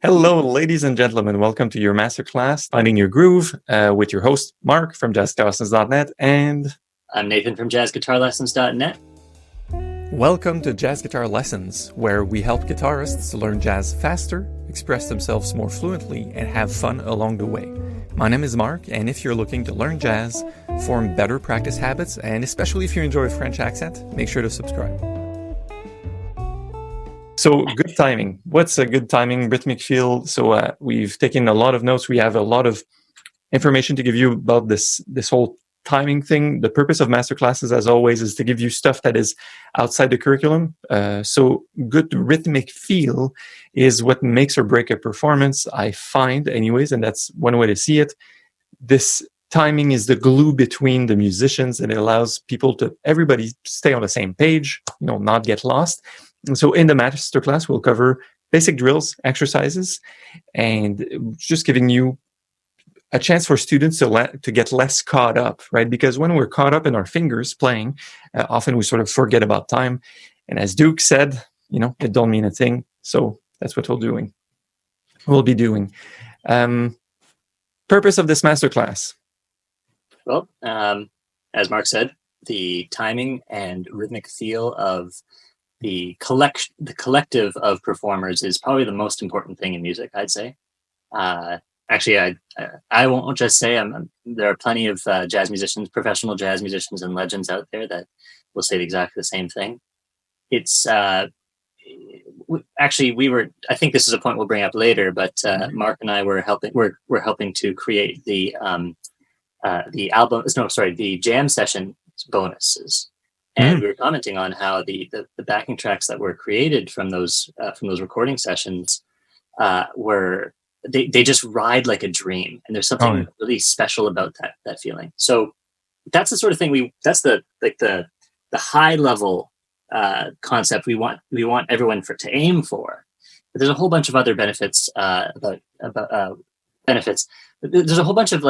Hello, ladies and gentlemen. Welcome to your masterclass, Finding Your Groove, with your host, Mark from jazzguitarists.net, and I'm Nathan from jazzguitarlessons.net. Welcome to Jazz Guitar Lessons, where we help guitarists learn jazz faster, express themselves more fluently, and have fun along the way. My name is Mark, and if you're looking to learn jazz, form better practice habits, and especially if you enjoy a French accent, make sure to subscribe. So, good timing. What's a good timing? Rhythmic feel. So we've taken a lot of notes. We have a lot of information to give you about this whole timing thing. The purpose of masterclasses, as always, is to give you stuff that is outside the curriculum. So good rhythmic feel is what makes or break a performance, I find, anyways, and that's one way to see it. This timing is the glue between the musicians, and it allows everybody stay on the same page, not get lost. And so in the masterclass, we'll cover basic drills, exercises, and just giving you a chance for students to get less caught up, right? Because when we're caught up in our fingers playing, often we sort of forget about time. And as Duke said, it don't mean a thing. So that's what we'll be doing. Purpose of this masterclass. Well, as Mark said, the timing and rhythmic feel of the collective of performers is probably the most important thing in music, I'd say. Actually, I won't just say there are plenty of jazz musicians, professional jazz musicians and legends out there that will say exactly the same thing. It's actually I think this is a point we'll bring up later, but Mark and I were helping to create the jam session bonuses. And we were commenting on how the backing tracks that were created from those recording sessions were they just ride like a dream, and there's something really special about that feeling. So that's the sort of thing that's the high level concept we want everyone to aim for. But there's a whole bunch of other benefits benefits. There's a whole bunch of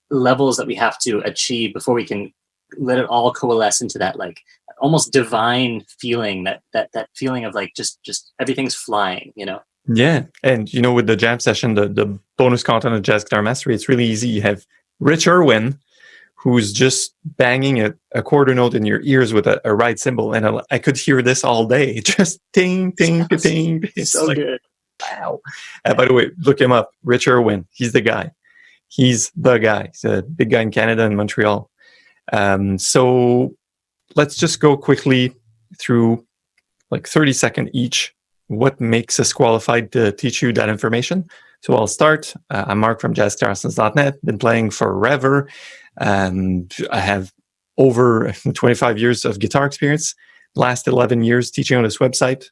levels that we have to achieve before we can let it all coalesce into that almost divine feeling, that feeling of just everything's flying, Yeah, and with the jam session, the bonus content of Jazz Guitar Mastery, it's really easy. You have Rich Irwin, who's just banging a quarter note in your ears with a right cymbal, and I could hear this all day, just ting, ting, ting. It's so good. Wow. By the way, look him up, Rich Irwin. He's the guy. He's the guy. He's a big guy in Canada and Montreal. So let's just go quickly through 30 seconds each. What makes us qualified to teach you that information? So I'll start. I'm Mark from jazzguitarists.net. Been playing forever. I have over 25 years of guitar experience. Last 11 years teaching on this website,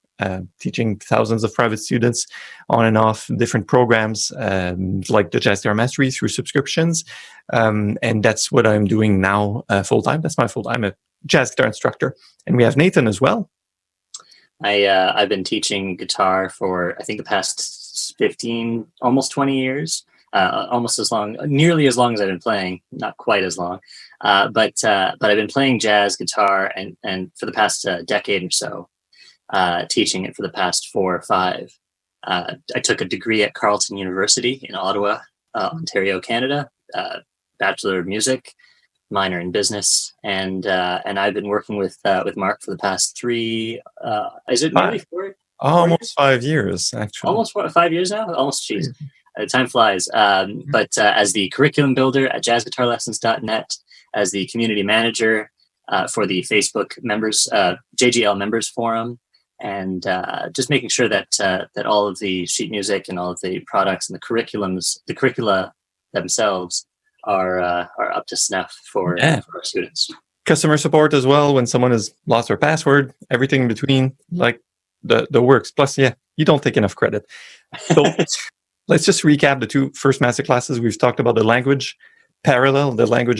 teaching thousands of private students on and off different programs like the Jazz Guitar Mastery through subscriptions. And that's what I'm doing now full-time. That's my full-time. I'm a jazz guitar instructor. And we have Nathan as well. I've been teaching guitar for, I think, the past 15, almost 20 years, almost as long, nearly as long as I've been playing, not quite as long. But I've been playing jazz guitar and for the past decade or so, teaching it for the past 4 or 5. I took a degree at Carleton University in Ottawa, Ontario, Canada, Bachelor of Music, minor in business, and I've been working with Mark for the past 3. Is it nearly 4? Almost 5 years, actually. Almost 5 years now. Almost, geez, time flies. But as the curriculum builder at jazzguitarlessons.net, as the community manager for the Facebook members, JGL members forum, and just making sure that all of the sheet music and all of the products and the curricula themselves are up to snuff for our students. Customer support as well when someone has lost their password, everything in between, the works. Plus, you don't take enough credit. So let's just recap the 2 first masterclasses. We've talked about the language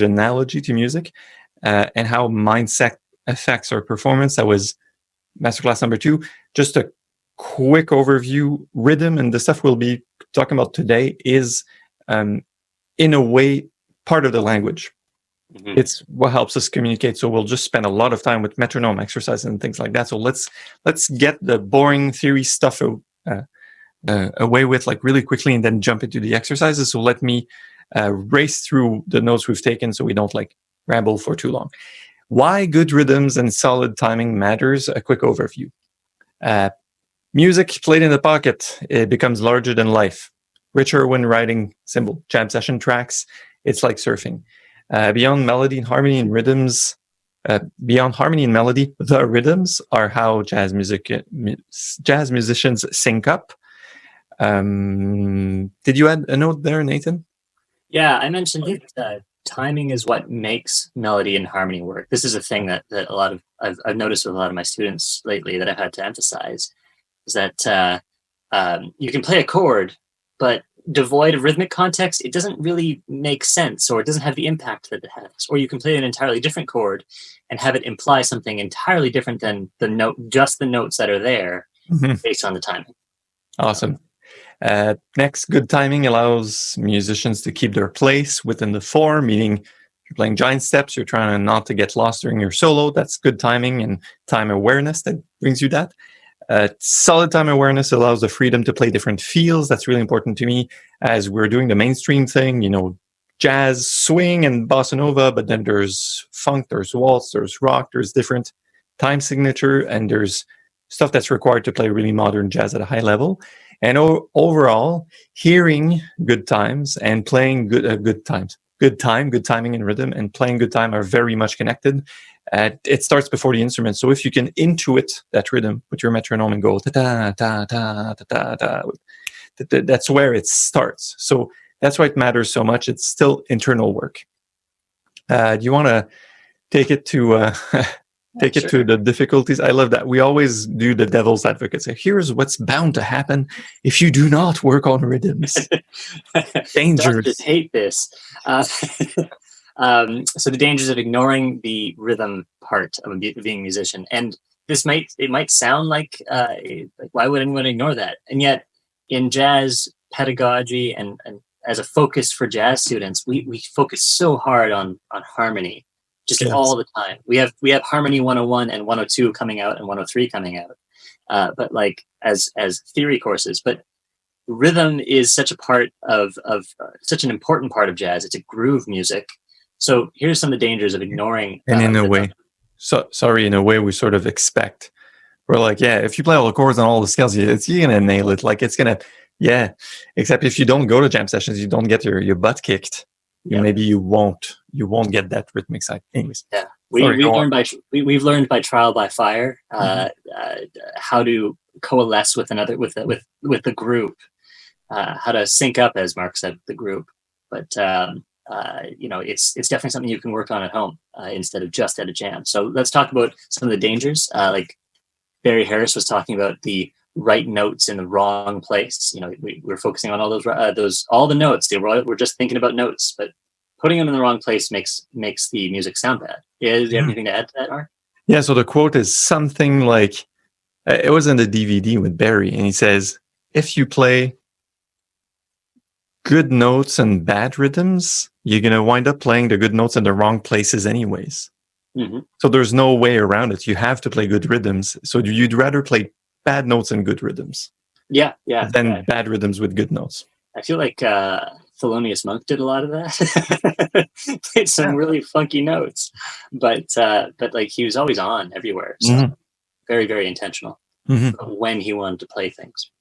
analogy to music, and how mindset affects our performance. That was masterclass number 2. Just a quick overview. Rhythm and the stuff we'll be talking about today is, in a way, part of the language. Mm-hmm. It's what helps us communicate. So we'll just spend a lot of time with metronome exercises and things like that. So let's get the boring theory stuff away with like really quickly and then jump into the exercises. So let me race through the notes we've taken so we don't like ramble for too long. Why good rhythms and solid timing matters. A quick overview. Music played in the pocket, it becomes larger than life. Richer when writing simple jam session tracks. It's like surfing. Beyond melody and harmony and rhythms, beyond harmony and melody, the rhythms are how jazz musicians sync up. Did you add a note there, Nathan? Yeah, I mentioned that timing is what makes melody and harmony work. This is a thing that a lot of I've noticed with a lot of my students lately that I've had to emphasize, is that you can play a chord, but devoid of rhythmic context, it doesn't really make sense, or it doesn't have the impact that it has. Or you can play an entirely different chord and have it imply something entirely different than the notes that are there, based on the timing. Awesome. Next, good timing allows musicians to keep their place within the form, meaning if you're playing giant steps, you're trying not to get lost during your solo. That's good timing and time awareness that brings you that. Solid time awareness allows the freedom to play different feels. That's really important to me as we're doing the mainstream thing, jazz, swing, and bossa nova, but then there's funk, there's waltz, there's rock, there's different time signature, and there's stuff that's required to play really modern jazz at a high level. And overall, hearing good times and playing good timing and rhythm and playing good time are very much connected. It starts before the instrument. So if you can intuit that rhythm with your metronome and go ta ta ta ta ta ta, that's where it starts. So that's why it matters so much. It's still internal work. Do you want to take it to to the difficulties? I love that. We always do the devil's advocate. So here's what's bound to happen if you do not work on rhythms. Dangerous. Doctors hate this. So the dangers of ignoring the rhythm part of being a musician, and it might sound like why would anyone ignore that? And yet, in jazz pedagogy and as a focus for jazz students, we focus so hard on harmony. Just all the time. We have Harmony 101 and 102 coming out and 103 coming out, but like as theory courses. But rhythm is such a part of such an important part of jazz. It's a groove music. So here's some of the dangers of ignoring. And in a way, in a way, we sort of expect. We're like, yeah, if you play all the chords and all the scales, you're gonna nail it. Like it's gonna, yeah. Except if you don't go to jam sessions, you don't get your butt kicked. Yep. Maybe you won't get that rhythmic side. Anyways, yeah, we've learned by trial by fire how to coalesce with the group, how to sync up, as Mark said, the group. But it's definitely something you can work on at home instead of just at a jam. So let's talk about some of the dangers. Like Barry Harris was talking about the right notes in the wrong place. We're focusing on all all the notes. We're just thinking about notes, but putting them in the wrong place makes the music sound bad. Do you have anything to add to that, Mark? Yeah. So the quote is something like, it was in the DVD with Barry, and he says, if you play good notes and bad rhythms, you're going to wind up playing the good notes in the wrong places anyways. Mm-hmm. So there's no way around it. You have to play good rhythms. So you'd rather play bad notes and good rhythms. Yeah. Than bad rhythms with good notes. I feel like Thelonious Monk did a lot of that. Played some really funky notes, but like he was always on everywhere. So very, very intentional when he wanted to play things.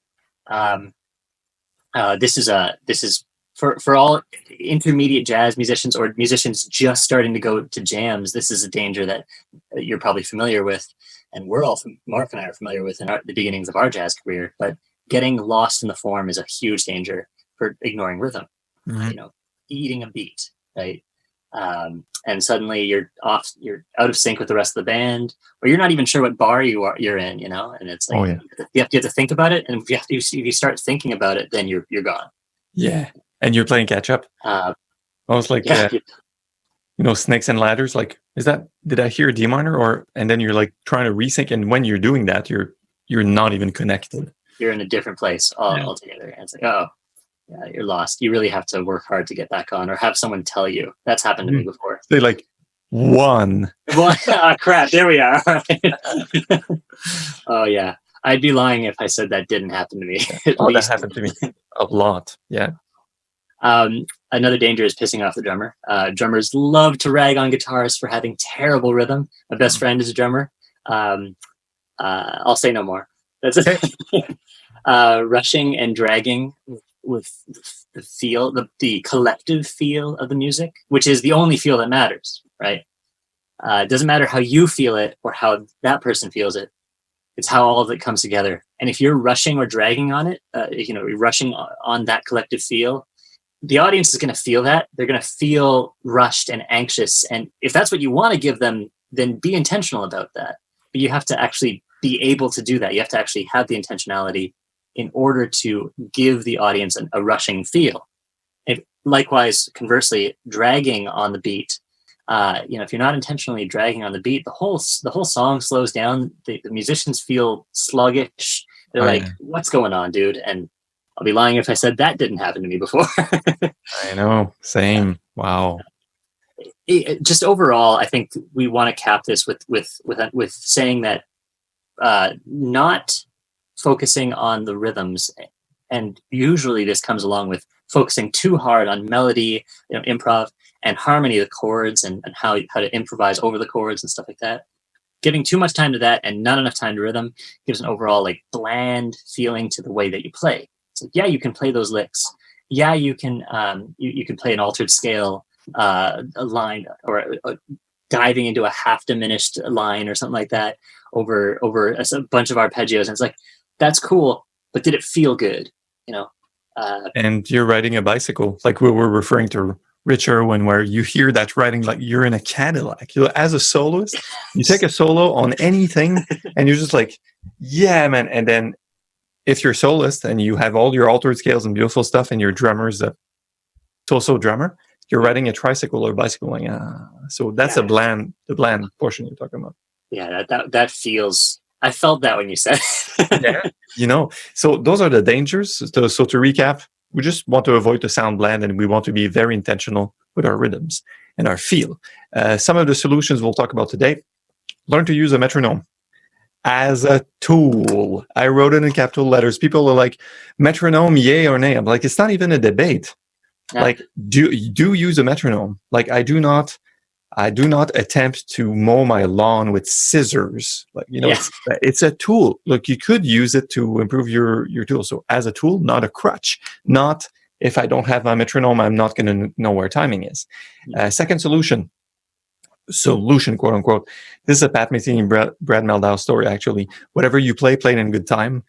This is for all intermediate jazz musicians or musicians just starting to go to jams. This is a danger that you're probably familiar with, and Mark and I are familiar with in the beginnings of our jazz career. But getting lost in the form is a huge danger for ignoring rhythm. Eating a beat, right? And suddenly you're out of sync with the rest of the band, or you're not even sure what bar you're in, and it's like you have to think about it, and if you start thinking about it, then you're gone. Yeah, and you're playing catch up. Almost like snakes and ladders. Like, did I hear a D minor, and then you're like trying to resync, and when you're doing that, you're not even connected. You're in a different place altogether, and it's like, oh. Yeah, you're lost. You really have to work hard to get back on, or have someone tell you. That's happened to me before. They like one. Crap! There we are. Oh yeah. I'd be lying if I said that didn't happen to me. Yeah. At Oh, that least happened to me a lot. Yeah. Another danger is pissing off the drummer. Drummers love to rag on guitarists for having terrible rhythm. My best friend is a drummer. I'll say no more. That's it. Okay. Rushing and dragging with the feel, the collective feel of the music, which is the only feel that matters, right? It doesn't matter how you feel it or how that person feels it. It's how all of it comes together. And if you're rushing or dragging on it, you're rushing on that collective feel, the audience is going to feel that. They're going to feel rushed and anxious. And if that's what you want to give them, then be intentional about that. But you have to actually be able to do that. You have to actually have the intentionality in order to give the audience a rushing feel. And likewise, conversely, dragging on the beat. If you're not intentionally dragging on the beat, the whole song slows down. The musicians feel sluggish. They're what's going on, dude? And I'll be lying if I said that didn't happen to me before. I know. Same. Wow. Just overall, I think we want to cap this with saying that not focusing on the rhythms, and usually this comes along with focusing too hard on melody, improv, and harmony of the chords, and how to improvise over the chords and stuff like that. Giving too much time to that and not enough time to rhythm gives an overall bland feeling to the way that you play. So yeah, you can play those licks. Yeah, you can you can play an altered scale, a line, or diving into a half diminished line or something like that over a bunch of arpeggios. And it's that's cool, but did it feel good? And you're riding a bicycle, like we were referring to Rich Irwin, where you hear that riding like you're in a Cadillac. As a soloist, you take a solo on anything, and you're just yeah, man. And then if you're a soloist and you have all your altered scales and beautiful stuff, and your drummer's a so drummer, you're riding a tricycle or bicycle. So that's the bland portion you're talking about. Yeah, that feels. I felt that when you said it. Yeah. So those are the dangers. So to recap, we just want to avoid the sound bland, and we want to be very intentional with our rhythms and our feel. Some of the solutions we'll talk about today: learn to use a metronome as a tool. I wrote it in capital letters. People are like, metronome, yay or nay? I'm like, it's not even a debate. Yeah. Do use a metronome. I do not attempt to mow my lawn with scissors. It's a tool. Look, you could use it to improve your tool. So as a tool, not a crutch. Not if I don't have my metronome, I'm not going to know where timing is. Second solution, quote unquote. This is a Pat Metheny and Brad Meldau story, actually. Whatever you play it in good time.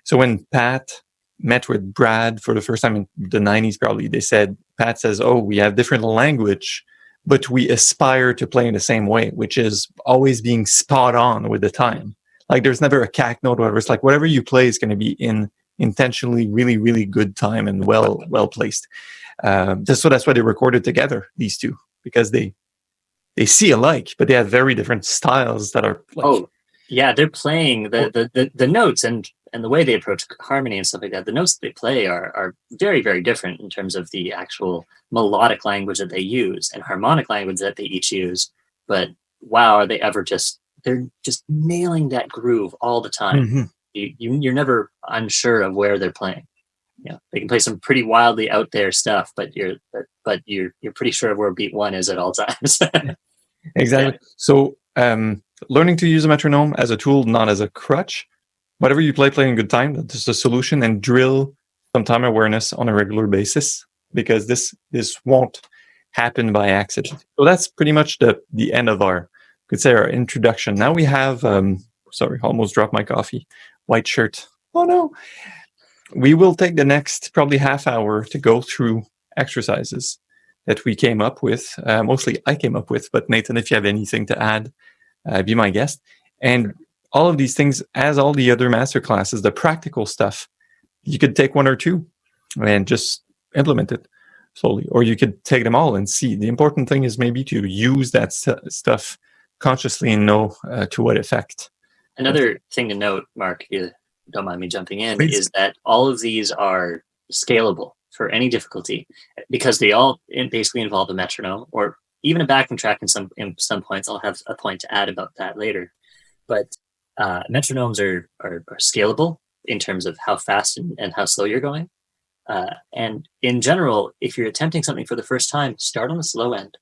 So when Pat met with Brad for the first time in the 90s, probably, they said, Pat says, oh, we have different language, but we aspire to play in the same way, which is always being spot on with the time. There's never a cack note, whatever. It's whatever you play is going to be in intentionally really, really good time and well placed. So that's why they recorded together, these two, because they see alike, but they have very different styles that are they're playing the notes and the way they approach harmony and stuff like that. The notes that they play are very, very different in terms of the actual melodic language that they use and harmonic language that they each use. But wow, are they ever they're just nailing that groove all the time. Mm-hmm. You're never unsure of where they're playing. They can play some pretty wildly out there stuff, but you're pretty sure of where beat one is at all times. Exactly. Yeah. So learning to use a metronome as a tool, not as a crutch. Whatever you play in good time, that's the solution, and drill some time awareness on a regular basis, because this won't happen by accident. So that's pretty much the end of our introduction. Now we have, almost dropped my coffee, white shirt. Oh no. We will take the next probably half hour to go through exercises that we came up with. Mostly I came up with, but Nathan, if you have anything to add, be my guest. And all of these things, as all the other master classes, the practical stuff, you could take one or two and just implement it slowly, or you could take them all and see. The important thing is maybe to use that stuff consciously and know to what effect. Another thing to note, Mark, if you don't mind me jumping in, Please. Is that all of these are scalable for any difficulty, because they all basically involve a metronome or even a backing track in some points. I'll have a point to add about that later. But Metronomes are scalable in terms of how fast and how slow you're going. And in general, if you're attempting something for the first time, start on the slow end.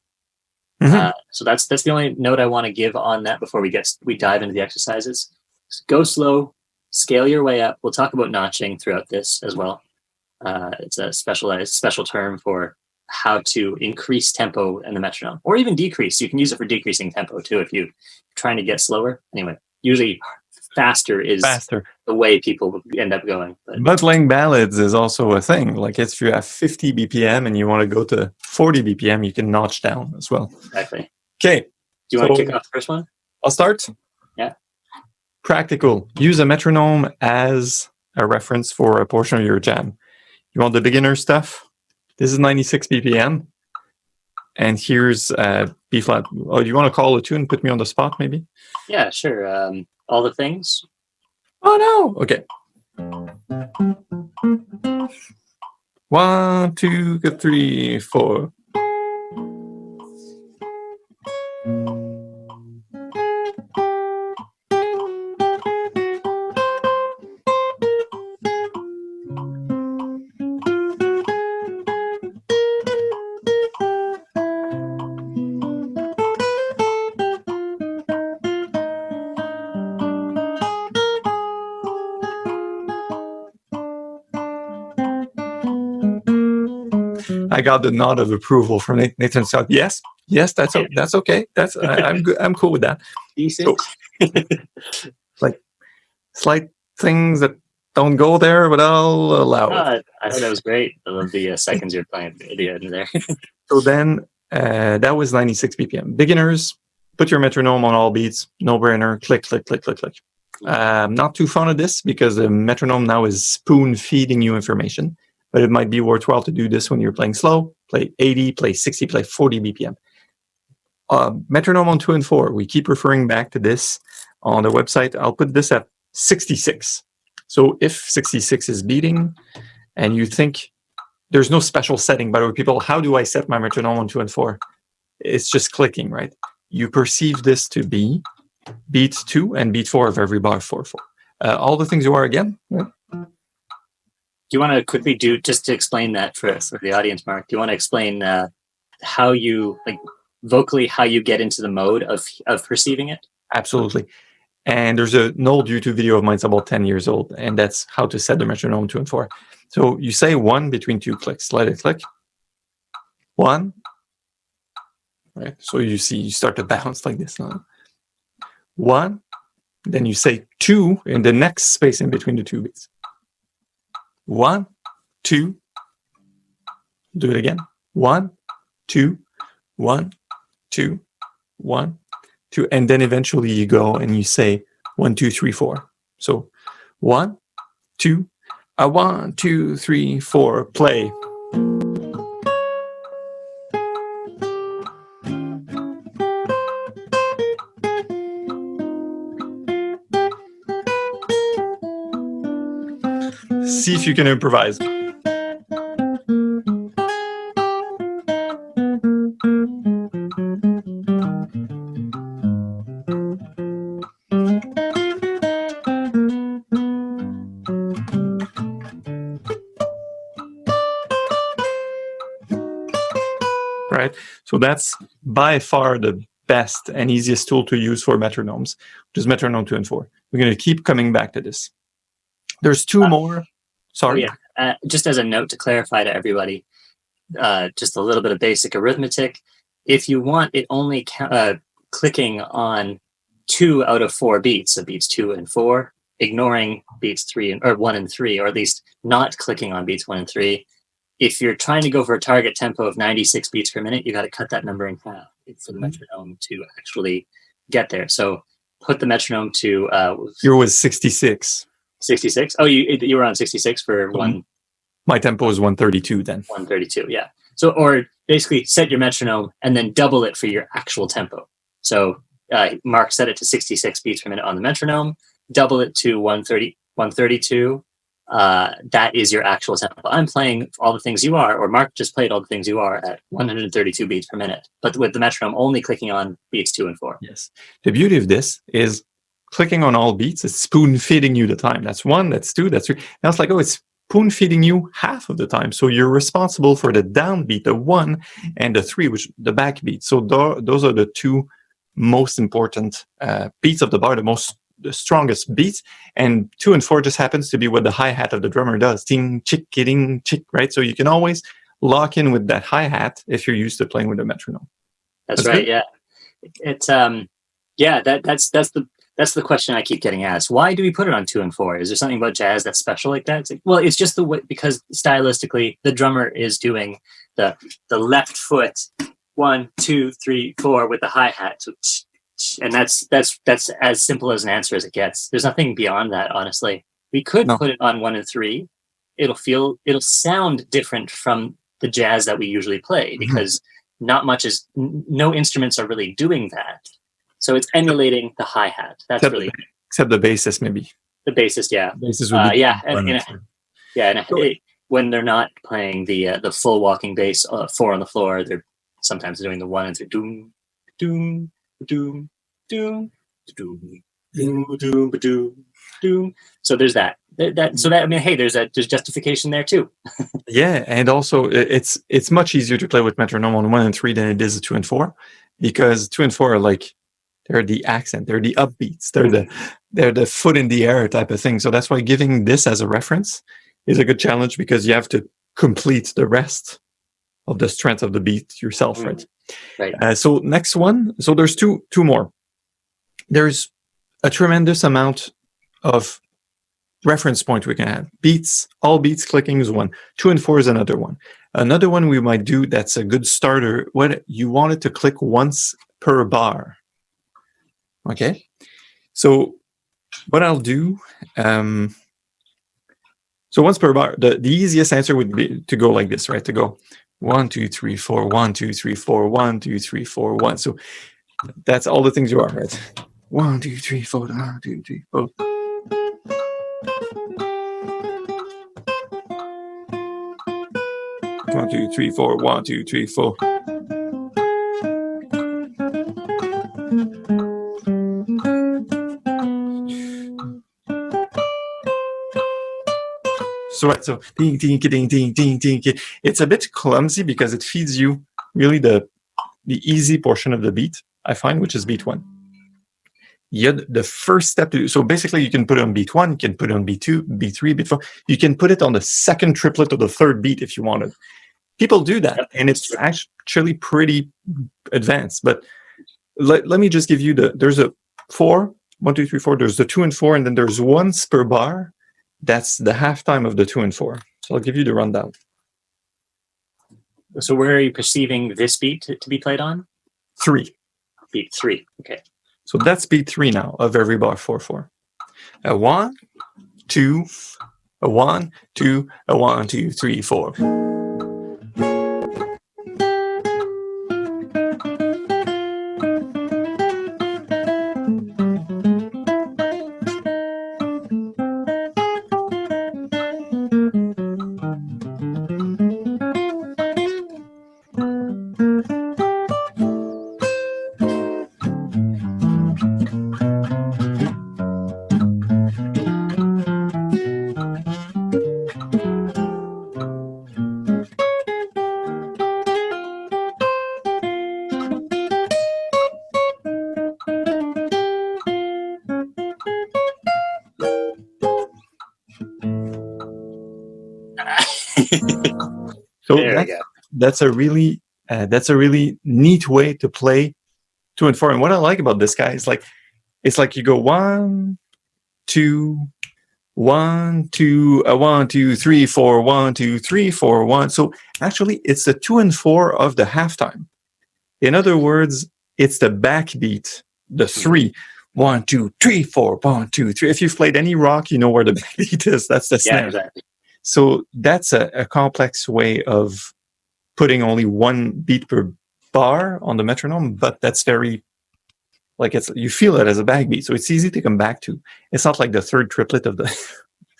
So that's the only note I want to give on that before we dive into the exercises. Go slow, scale your way up. We'll talk about notching throughout this as well. It's a special term for how to increase tempo in the metronome, or even decrease. You can use it for decreasing tempo too if you're trying to get slower. Anyway, usually faster is the way people end up going. But playing ballads is also a thing. Like if you have 50 BPM and you want to go to 40 BPM, you can notch down as well. Exactly. Okay. Do you want to kick off the first one? I'll start. Yeah. Practical. Use a metronome as a reference for a portion of your jam. You want the beginner stuff? This is 96 BPM. And here's B flat. Oh, do you want to call a tune? Put me on the spot, maybe? Yeah, sure. All the things. Oh, no. Okay. 1, 2, 3, 4. I got the nod of approval from Nathan South. Yes, that's okay. That's I'm good. I'm cool with that. Decent. So, like slight things that don't go there, but I'll allow it. I thought that was great. I love the seconds you're playing at the end there. So then that was 96 BPM. Beginners, put your metronome on all beats. No brainer. Click, click, click, click, click. Not too fond of this because the metronome now is spoon feeding you information. But it might be worthwhile to do this when you're playing slow. Play 80, play 60, play 40 BPM. Metronome on 2 and 4. We keep referring back to this on the website. I'll put this at 66. So if 66 is beating and you think there's no special setting, by the way, people, how do I set my metronome on 2 and 4? It's just clicking, right? You perceive this to be beat 2 and beat 4 of every bar 4, 4. All the things you are again, right? Do you want to quickly just to explain that for the audience, Mark? Do you want to explain how you vocally how you get into the mode of perceiving it? Absolutely. And there's an old YouTube video of mine, it's about 10 years old, and that's how to set the metronome 2 and 4. So you say 1 between 2 clicks. Let it click. 1. Right. So you start to bounce like this. 1. Then you say 2 in the next space in between the 2 beats. 1, 2. Do it again. 1, 2, 1, 2, 1, 2. And then eventually you go and you say 1, 2, 3, 4. So 1, 2, 1, 2, 3, 4, play. See if you can improvise. Right? So that's by far the best and easiest tool to use for metronomes, which is metronome 2 and 4. We're going to keep coming back to this. There's 2 more. Sorry. Oh, yeah. Just as a note to clarify to everybody, just a little bit of basic arithmetic. If you want it only clicking on 2 out of 4 beats, so beats 2 and 4, ignoring beats 1 and 3, or at least not clicking on beats 1 and 3. If you're trying to go for a target tempo of 96 beats per minute, you got to cut that number in half for the metronome to actually get there. So put the metronome to... Yours was 66. 66? Oh, you were on 66 for one. My tempo is 132 then. 132, yeah. So, or basically set your metronome and then double it for your actual tempo. So Mark set it to 66 beats per minute on the metronome, double it to 132. That is your actual tempo. I'm playing All the Things You Are, or Mark just played All the Things You Are at 132 beats per minute, but with the metronome only clicking on beats 2 and 4. Yes. The beauty of this is clicking on all beats, it's spoon feeding you the time. That's 1, that's 2, that's 3. Now it's like, oh, it's spoon feeding you half of the time. So you're responsible for the downbeat, the 1 and the 3, which the backbeat. So those are the 2 most important beats of the bar, the strongest beats. And 2 and 4 just happens to be what the hi-hat of the drummer does. Ting, chick, ding, chick, right? So you can always lock in with that hi-hat if you're used to playing with a metronome. That's right. Good? Yeah. It's that's the question I keep getting asked. Why do we put it on 2 and 4? Is there something about jazz that's special like that? It's like, well, it's just the way, because stylistically the drummer is doing the left foot 1, 2, 3, 4 with the hi-hat. So, and that's as simple as an answer as it gets. There's nothing beyond that, honestly. We could put it on 1 and 3. It'll sound different from the jazz that we usually play, because no instruments are really doing that. So it's emulating the hi-hat. That's except the bassist, maybe. The bassist, yeah. Bassist would be when they're not playing the full walking bass 4 on the floor, they're sometimes doing the 1 and 3. Doom, doom, doom, doom, doom, doom, doom, doom, doom. So there's that. There's justification there too. Yeah, and also it's much easier to play with metronome on 1 and 3 than it is 2 and 4, because 2 and 4 are like, they're the accent, they're the upbeats, they're the foot in the air type of thing. So that's why giving this as a reference is a good challenge, because you have to complete the rest of the strength of the beat yourself, right? Right. So next one. So there's two more. There's a tremendous amount of reference point we can have. Beats, all beats clicking is 1. 2 and 4 is another one. Another one we might do that's a good starter, when you want it to click once per bar. Okay, so what I'll do, so once per bar, the easiest answer would be to go like this, right? To go 1, 2, 3, 4, 1, 2, 3, 4, 1, 2, 3, 4, 1. So that's all the things you are, right? 1, 2, 3, 4, 1, 2, 3, 4. One, two, three, four. 1, 2, 3, 4. So ding, ding, ding, ding, ding, ding. It's a bit clumsy because it feeds you really the easy portion of the beat, I find, which is beat 1. The first step to, so basically you can put it on beat 1, you can put it on beat 2, beat 3, beat 4. You can put it on the second triplet of the third beat if you wanted. People do that, and it's actually pretty advanced. But let me just give you there's a 4, 1, 2, 3, 4. There's the 2 and 4, and then there's once per bar. That's the halftime of the 2 and 4. So I'll give you the rundown. So where are you perceiving this beat to be played on? 3. Beat 3. Okay. So that's beat 3 now of every bar 4, 4. A 1, 2, a 1, 2, a 1, 2, 3, 4. So that's a really neat way to play 2 and 4. And what I like about this guy is it's like you go 1, 2, 1, 2, 1, 2, 3, 4, 1, 2, 3, 4, 1. So actually it's the 2 and 4 of the halftime. In other words, it's the backbeat, the 3. 1, 2, 3, 4, 1, 2, 3. If you've played any rock, you know where the backbeat is. That's the snare. Exactly. So that's a complex way of putting only 1 beat per bar on the metronome, but that's very, you feel it as a backbeat, so it's easy to come back to. It's not like the third triplet of the...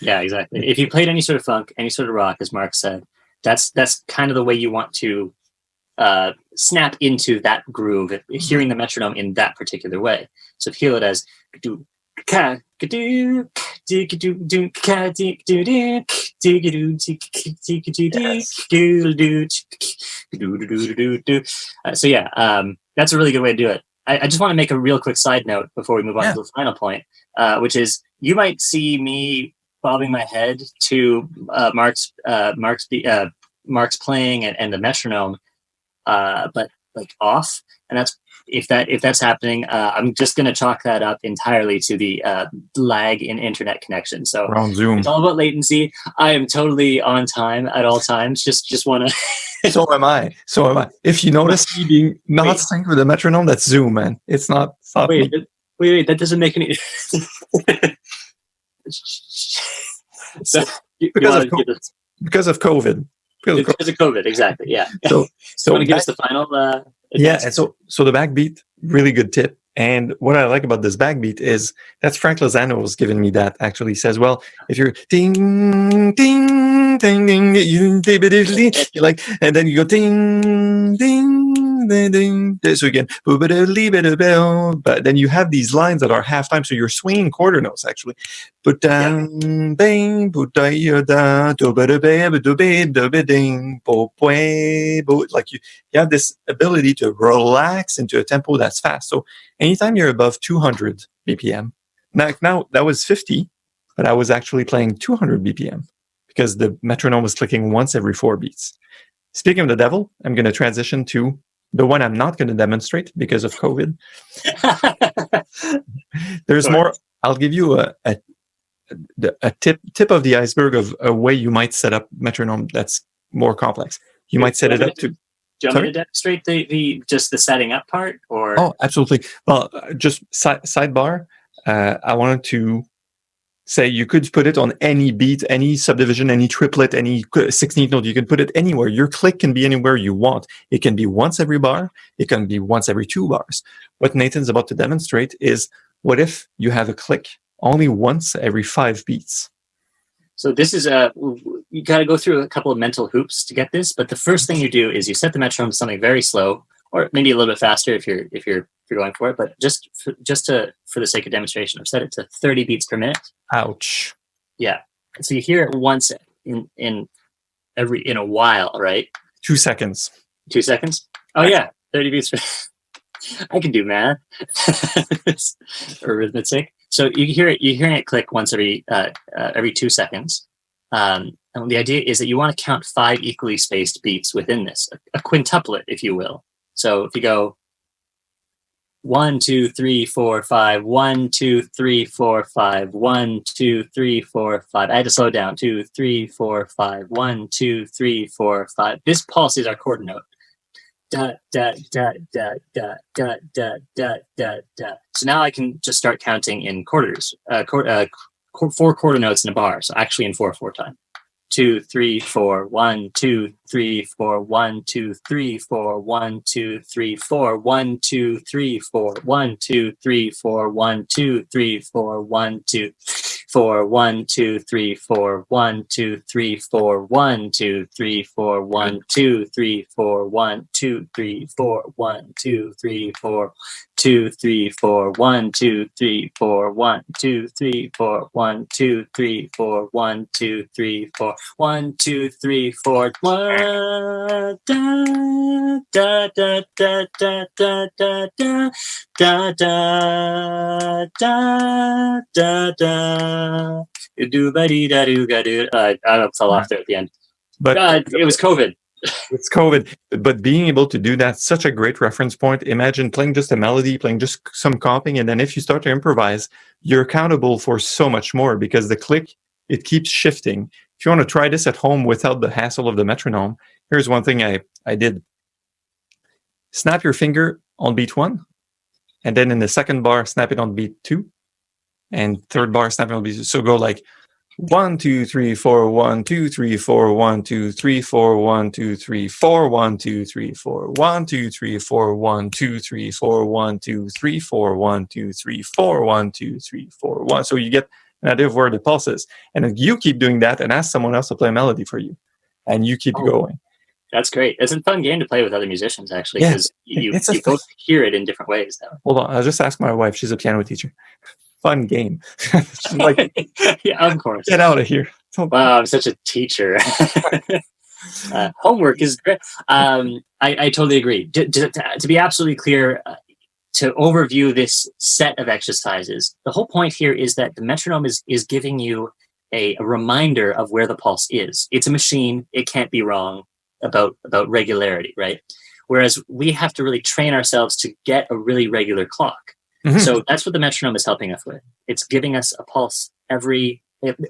Yeah, exactly. If you played any sort of funk, any sort of rock, as Mark said, that's kind of the way you want to snap into that groove, hearing the metronome in that particular way. So feel it as do, So yeah, that's a really good way to do it. I just want to make a real quick side note before we move on to the final point, which is you might see me bobbing my head to Mark's playing and the metronome, but like off, and that's if that's happening, I'm just going to chalk that up entirely to the lag in internet connection. So We're on Zoom. It's all about latency. I am totally on time at all times. Just want to. So am I. If you notice me being not synced with the metronome, that's Zoom, man. It's not. Wait, that doesn't make any. So, because of COVID. Because of COVID, exactly. Yeah. So you want to give us the final? Yeah, and so the backbeat, really good tip. And what I like about this backbeat is that's Frank Lozano's given me that. Actually, he says, well, if you're ding ding ding ding, you like, and then you go ding ding ding ding. So again, but then you have these lines that are half time, so you're swinging quarter notes actually. But bang, like you have this ability to relax into a tempo that's fast. So anytime you're above 200 BPM, now that was 50, but I was actually playing 200 BPM because the metronome was clicking once every 4 beats. Speaking of the devil, I'm going to transition to the one I'm not going to demonstrate because of COVID. There's more. I'll give you a tip of the iceberg of a way you might set up metronome that's more complex. You might set it up to. Do you want me to demonstrate the just the setting up part, or? Oh, absolutely. Well, just sidebar. I wanted to say you could put it on any beat, any subdivision, any triplet, any 16th note. You can put it anywhere. Your click can be anywhere you want. It can be once every bar. It can be once every 2 bars. What Nathan's about to demonstrate is what if you have a click only once every 5 beats. So this is you got to go through a couple of mental hoops to get this. But the first thing you do is you set the metronome to something very slow, or maybe a little bit faster if you're going for it. But just for the sake of demonstration, I've set it to 30 beats per minute. Ouch. Yeah. So you hear it once in a while, right? 2 seconds. 2 seconds. Oh yeah, 30 beats per. I can do math or arithmetic. So you're hearing it click once every 2 seconds. And the idea is that you want to count 5 equally spaced beats within this, a quintuplet, if you will. So if you go 1, 2, 3, 4, 5, 1, 2, 3, 4, 5, 1, 2, 3, 4, 5. I had to slow down. 2, 3, 4, 5, 1, 2, 3, 4, 5. This pulse is our quarter note. Da da da da da da da da da da. So now I can just start counting in quarters, 4 quarter notes in a bar. So actually in 4/4 time. 2, 3, 4, 1, 2, 3, 4, 1, 2, 3, 4, 1, 2, 3, 4, 1, 2, 3, 4, 1, 2, 3, 4, 1, 2, 3, 4, 1, 2, 4, 1, 2, 3, 4, 1, 2, 3, 4, 1, 2, 3, 4, 1, 2, 3, 4, 1, 2, 3, 4, 1, 2, 3, 4, 2, 3, 4, 1, 2, 3, 4, 1, 2, 3, 4, 1, 2, 3, 4, 1, 2, 3, 4, 1, 2, 3, 4, 1, da da da da da da da da da da da da da. Do ba dee da do ga do. I fell off there at the end. But it was COVID. It's COVID, but being able to do that, such a great reference point. Imagine playing just a melody, playing just some comping, and then if you start to improvise, you're accountable for so much more because the click, it keeps shifting. If you want to try this at home without the hassle of the metronome, here's one thing I did. Snap your finger on beat 1, and then in the second bar, snap it on beat 2, and third bar, snap it on beat 2. So go like 1, 2, 3, 4, 1, 2, 3, 4, 1, 2, 3, 4, 1, 2, 3, 4, 1, 2, 3, 4, 1, 2, 3, 4, 1, 2, 3, 4, 1, 2, 3, 4, 1, 2, 3, 4, 1, 2, 3, 4, 1. So you get an idea of where the pulse is. And then you keep doing that and ask someone else to play a melody for you. And you keep going. That's great. It's a fun game to play with other musicians, actually, because you both hear it in different ways. Though. Hold on. I'll just ask my wife. She's a piano teacher. fun game. Like, yeah, of course. get out of here. Wow, I'm such a teacher. Homework is great. I totally agree. To be absolutely clear, to overview this set of exercises, the whole point here is that the metronome is giving you a reminder of where the pulse is. It's a machine. It can't be wrong about regularity, right? Whereas we have to really train ourselves to get a really regular clock. Mm-hmm. So that's what the metronome is helping us with. It's giving us a pulse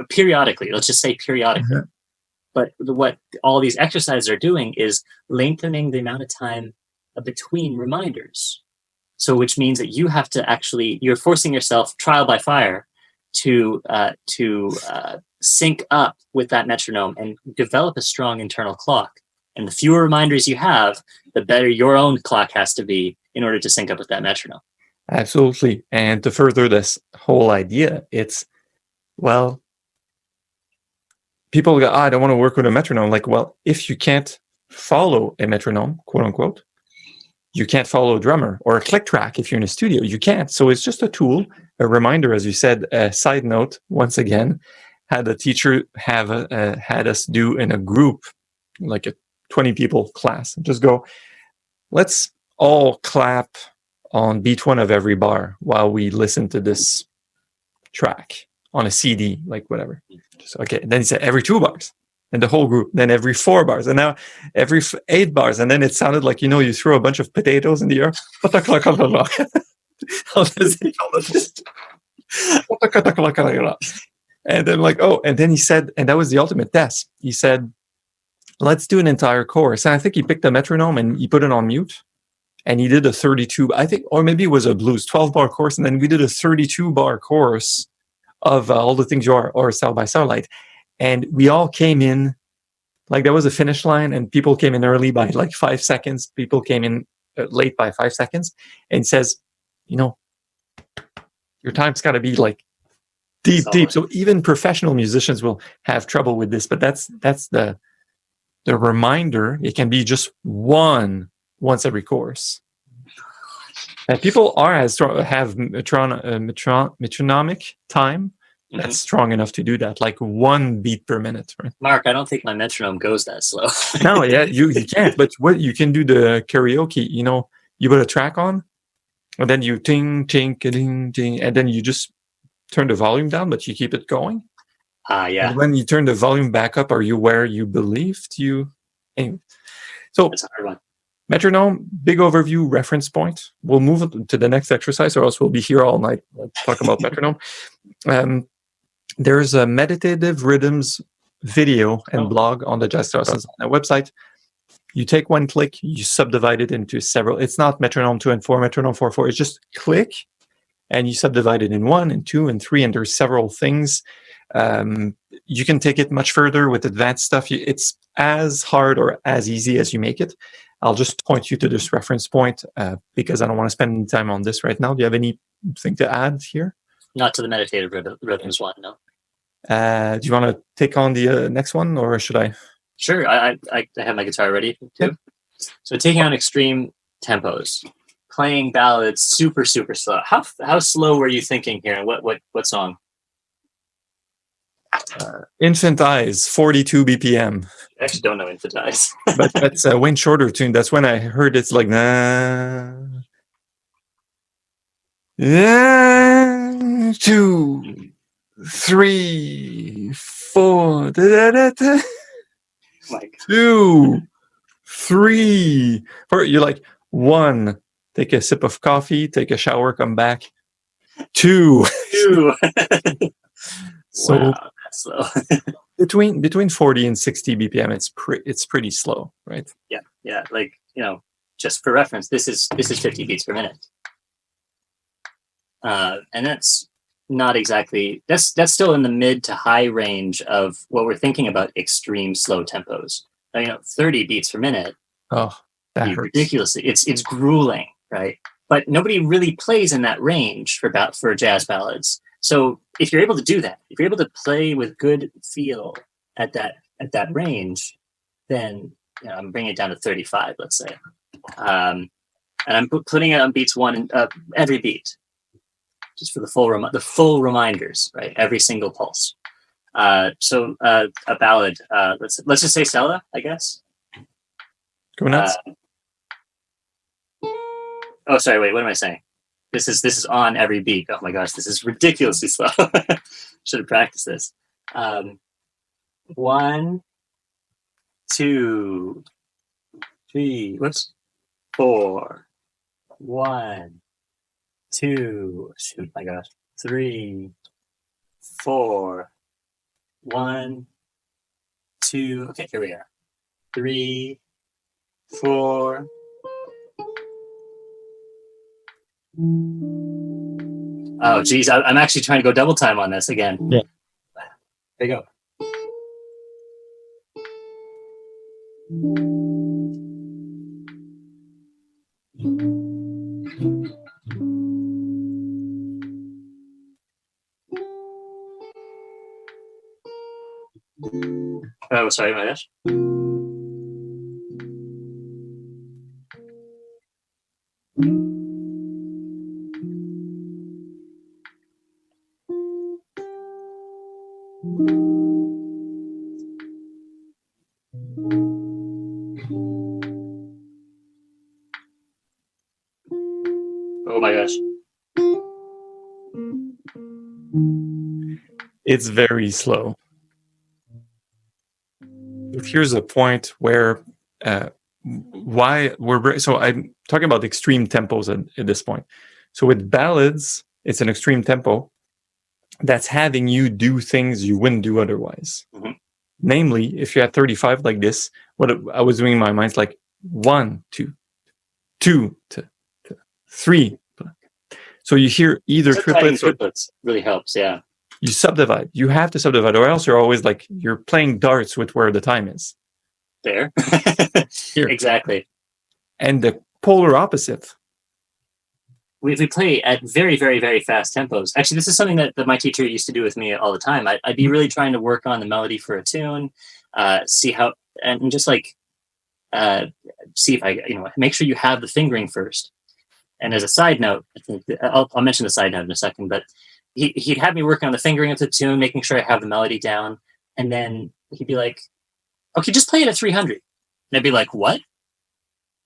periodically. Let's just say periodically. Mm-hmm. But what all these exercises are doing is lengthening the amount of time between reminders. So which means that you have to you're forcing yourself trial by fire to sync up with that metronome and develop a strong internal clock. And the fewer reminders you have, the better your own clock has to be in order to sync up with that metronome. Absolutely. And to further this whole idea, it's, well, people go, I don't want to work with a metronome. Like, well, if you can't follow a metronome, quote unquote, you can't follow a drummer or a click track. If you're in a studio, you can't. So it's just a tool, a reminder, as you said. A side note, once again, had a teacher had us do in a group, like a 20 people class, just go, let's all clap on beat one of every bar while we listen to this track on a CD, like whatever. So, okay. And then he said every 2 bars. And the whole group, then every 4 bars, and now every 8 bars, and then it sounded like, you throw a bunch of potatoes in the air. And then and then he said, and that was the ultimate test. He said, let's do an entire chorus. And I think he picked a metronome and he put it on mute, and he did a 32, I think, or maybe it was a blues 12-bar chorus, and then we did a 32-bar chorus of All the Things You Are, or South by Starlight. And we all came in, like there was a finish line, and people came in early by like 5 seconds. People came in late by 5 seconds. And says, your time's got to be like deep. So even professional musicians will have trouble with this. But that's the reminder. It can be just once every chorus. And people have metronomic time. That's strong enough to do that, like 1 beat per minute, right? Mark, I don't think my metronome goes that slow. No, yeah, you can't. But what you can do the karaoke, you put a track on, and then you ting, ting, ding, ding, and then you just turn the volume down, but you keep it going. Yeah. And when you turn the volume back up, are you where you believed you? Anyway, so that's a hard one. Metronome, big overview, reference point. We'll move to the next exercise, or else we'll be here all night talk about metronome. There's a Meditative Rhythms video and blog on the Jazz Guitarists website. You take one click, you subdivide it into several. It's not metronome 2 and 4, metronome 4, 4. It's just click, and you subdivide it in 1 and 2 and 3, and there's several things. You can take it much further with advanced stuff. It's as hard or as easy as you make it. I'll just point you to this reference point because I don't want to spend any time on this right now. Do you have anything to add here? Not to the Meditative Rhythms one, no. Do you want to take on the next one, or should I? Sure, I have my guitar ready too. Yeah. So taking on extreme tempos, playing ballads super, super slow. How slow were you thinking here? And what song? Infant Eyes, 42 BPM. I actually don't know Infant Eyes. But that's a Wayne Shorter tune. That's when I heard it's like, nah. 2, 3, 4. Da, da, da. Like 2, 3, 4. You're like 1. Take a sip of coffee. Take a shower. Come back. 2. So wow, that's slow. between 40 and 60 BPM, it's pretty slow, right? Yeah. Like just for reference, this is 50 beats per minute. And that's not exactly, that's still in the mid to high range of what we're thinking about extreme slow tempos. 30 beats per minute. Oh, that hurts. Ridiculously. It's grueling, right? But nobody really plays in that range for jazz ballads. So if you're able to do that, if you're able to play with good feel at that range, then I'm bringing it down to 35, let's say. And I'm putting it on beats 1 every beat. just for the full reminders, right? Every single pulse. So a ballad. Let's just say Stella, I guess. Go nuts. Oh, sorry. Wait. What am I saying? This is on every beat. Oh my gosh, this is ridiculously slow. Should have practiced this. 1, 2, 3. Whoops. 4. 1, 2. Shoot, my gosh. 3, 4. 1, 2. Okay, here we are. 3, 4. Oh, geez, I'm actually trying to go double time on this again. Yeah. There you go. Oh, sorry, my gosh. Oh my gosh. It's very slow. Here's a point where why we're so I'm talking about extreme tempos at this point. So with ballads, it's an extreme tempo that's having you do things you wouldn't do otherwise. Mm-hmm. Namely, if you're at 35 like this, what I was doing in my mind is like 1, 2, 2, 3. So you hear either triplets or really helps, yeah. You subdivide. You have to subdivide, or else you're always like you're playing darts with where the time is. There. Here. Exactly. And the polar opposite. We play at very, very, very fast tempos. Actually, this is something that my teacher used to do with me all the time. I'd be really trying to work on the melody for a tune, see how, and just like see if I, make sure you have the fingering first. And as a side note, I think I'll mention the side note in a second, but he'd have me working on the fingering of the tune, making sure I have the melody down. And then he'd be like, okay, just play it at 300. And I'd be like, what?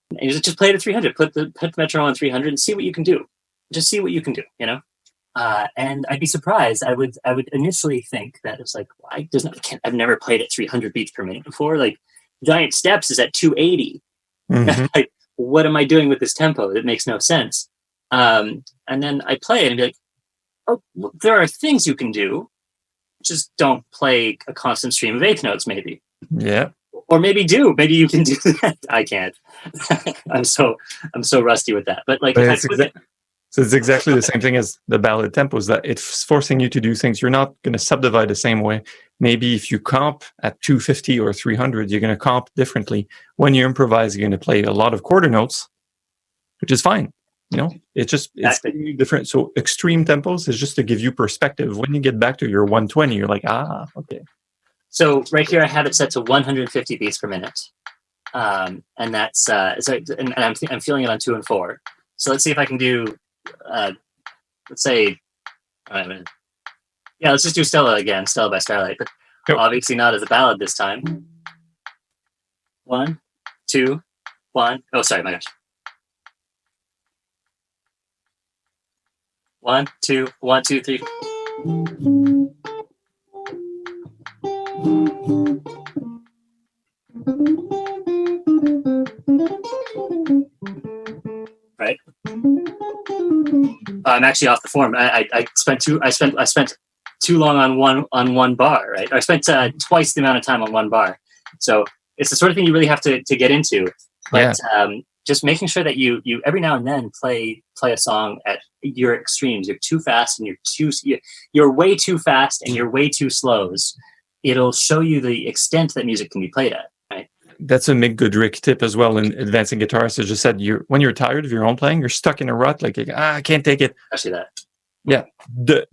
And he's like, just play it at 300. Put the metronome on 300 and see what you can do. Just see what you can do, And I'd be surprised. I would initially think that it's like, I've never played at 300 beats per minute before. Like Giant Steps is at 280. Mm-hmm. Like, what am I doing with this tempo? It makes no sense. And then I play it and be like, oh, well, there are things you can do. Just don't play a constant stream of eighth notes, maybe. Yeah. Or maybe do. Maybe you can do that. I can't. I'm so rusty with that. But like, so it's exactly the same thing as the ballad tempos, that it's forcing you to do things. You're not going to subdivide the same way. Maybe if you comp at 250 or 300, you're going to comp differently. When you improvise, you're going to play a lot of quarter notes, which is fine. It's different. So extreme tempos is just to give you perspective. When you get back to your 120, you're like, okay. So right here, I have it set to 150 beats per minute. And that's, and I'm feeling it on 2 and 4. So let's see if I can do, let's say, let's just do Stella again, Stella by Starlight, but obviously not as a ballad this time. 1, 2, 1. Oh, sorry, my gosh. 1, 2, 1, 2, 3. Right. I'm actually off the form. I spent too long on one bar. Right. I spent twice the amount of time on one bar. So it's the sort of thing you really have to get into. But just making sure that you every now and then play a song at your extremes. You're too fast and you're way too fast and you're way too slows. It'll show you the extent that music can be played at. Right. That's a Mick Goodrick tip as well in Advancing Guitarists. It just said when you're tired of your own playing, you're stuck in a rut. Like I can't take it. I see that. Yeah,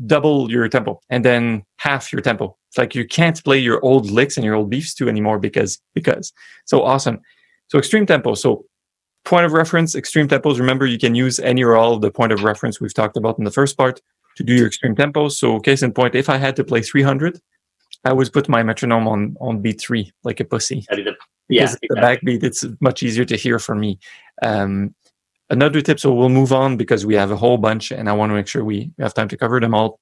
double your tempo and then half your tempo. It's like you can't play your old licks and your old beefs too anymore because. So awesome. So extreme tempo. So point of reference, extreme tempos. Remember, you can use any or all of the point of reference we've talked about in the first part to do your extreme tempos. So case in point, if I had to play 300, I would put my metronome on beat 3, like a pussy. Because the backbeat, it's much easier to hear for me. Another tip, so we'll move on because we have a whole bunch and I want to make sure we have time to cover them all.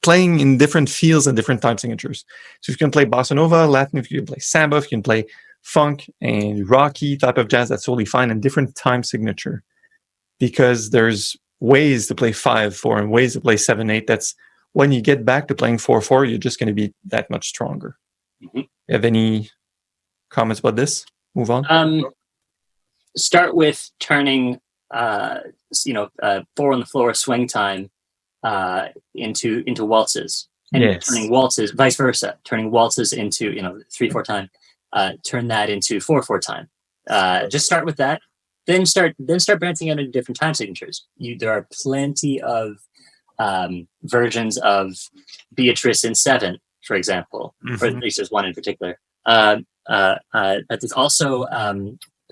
Playing in different feels and different time signatures. So if you can play bossa nova, Latin, if you can play samba, if you can play funk and rocky type of jazz, that's totally fine, and different time signature. Because there's ways to play 5/4 and ways to play 7/8. That's when you get back to playing 4/4, you're just going to be that much stronger. Mm-hmm. You have any comments about this? Move on. Start with turning, 4 on the floor swing time into waltzes, and turning waltzes, vice versa, turning waltzes into 3/4 time. Turn that into 4/4 time. Just start with that. Then start branching out into different time signatures. There are plenty of versions of Beatrice in 7, for example, or at least there's one in particular. But there's also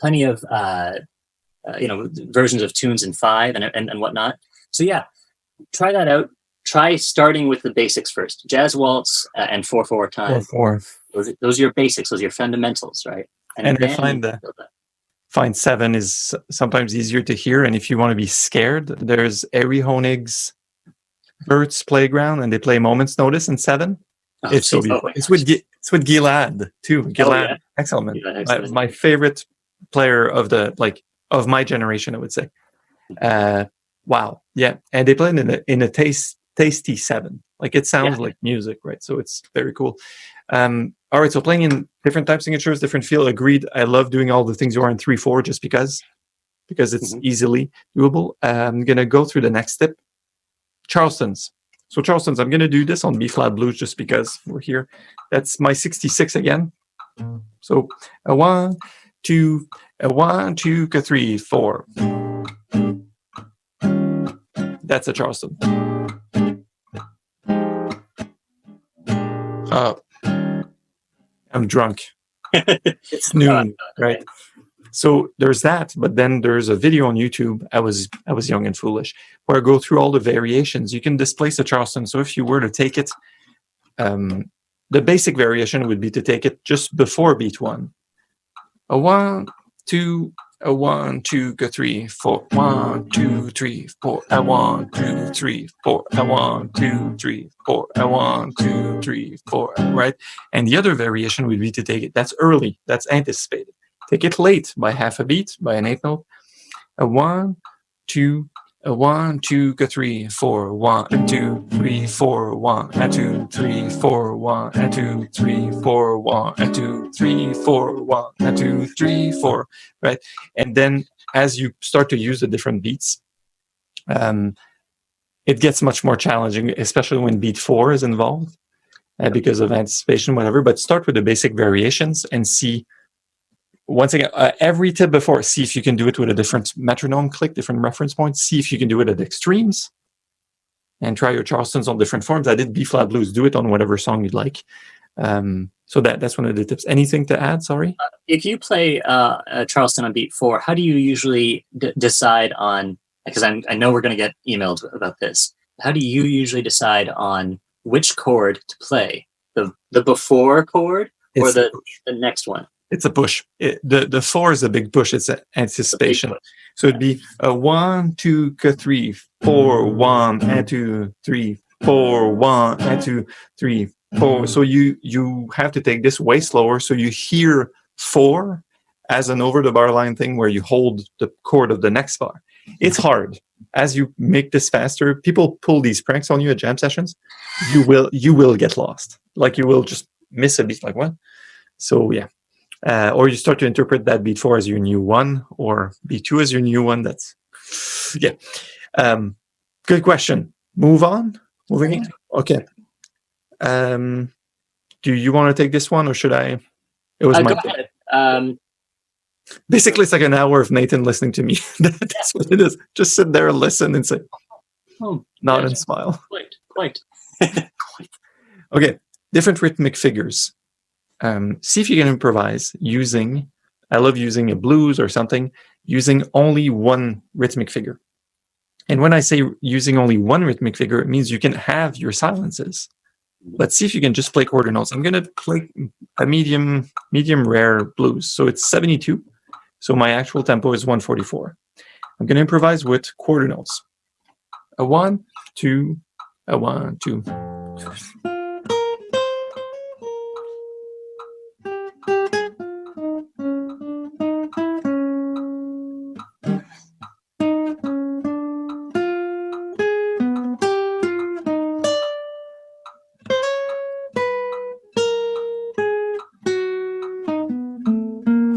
plenty of versions of tunes in 5 and whatnot. So yeah, try that out. Try starting with the basics first. Jazz waltz and 4/4 time. 4/4. Those are your basics. Those are your fundamentals, right? And I find 7 is sometimes easier to hear. And if you want to be scared, there's Ari Honig's Bert's Playground, and they play Moment's Notice in 7. It's so beautiful. It's with Gilad too. Gilad, excellent. My favorite player of my generation, I would say. Wow, yeah, and they play in a tasty 7. Like it sounds like music, right? So it's very cool. All right, so playing in different time signatures, different feel. Agreed. I love doing all the things you are in 3/4 just because it's easily doable. I'm gonna go through the next step. Charleston's. So Charleston's, I'm gonna do this on B flat blues just because we're here. That's my 66 again. So a 1, 2, 3, 4. That's a Charleston. I'm drunk. It's noon, right? So there's that, but then there's a video on YouTube. I was young and foolish, where I go through all the variations. You can displace a Charleston. So if you were to take it, the basic variation would be to take it just before beat 1. A 1, 2, a 1, 2, 3, 4. 1, 2, 3, 4. A 1, 2, 3, 4. A 1, 2, 3, 4. A 1, 2, 3, 4. Right? And the other variation would be to take it. That's early. That's anticipated. Take it late by half a beat, by an 8 note. A 1, 2, a 1, 2, 3, 4. 1, 2, 3, 4. 1, 2, 3, 4. 1, 2, 3, 4. 1, 2, 3, 4. 1, 2, 3, 4. Right, and then as you start to use the different beats, it gets much more challenging, especially when beat 4 is involved, because of anticipation, whatever. But start with the basic variations and see. Once again, every tip before, see if you can do it with a different metronome click, different reference points. See if you can do it at extremes, and try your Charlestons on different forms. I did B flat blues. Do it on whatever song you'd like. So that's one of the tips. Anything to add? Sorry. If you play a Charleston on beat 4, how do you usually decide on? Because I know we're going to get emailed about this. How do you usually decide on which chord to play? The before chord or the next one? It's a push. The 4 is a big push. It's an anticipation. So it'd be a 1, 2, 3, 4. 1, 2, 3, 4. 1, 2, 3, 4. So you have to take this way slower. So you hear 4 as an over the bar line thing where you hold the chord of the next bar. It's hard. As you make this faster, people pull these pranks on you at jam sessions. You will get lost. Like you will just miss a beat. Like what? So yeah. Or you start to interpret that beat 4 as your new one, or beat 2 as your new one. That's, yeah. Good question. Moving on? Okay. Do you want to take this one, or should I? It was my go ahead. Basically, it's like an hour of Nathan listening to me. That's what it is. Just sit there and listen and say, nod and smile. Quite. Okay. Different rhythmic figures. See if you can improvise using, I love using a blues or something, using only one rhythmic figure. And when I say using only one rhythmic figure, it means you can have your silences. Let's see if you can just play quarter notes. I'm going to play a medium rare blues. So it's 72. So my actual tempo is 144. I'm going to improvise with quarter notes. A 1, 2, a 1, 2.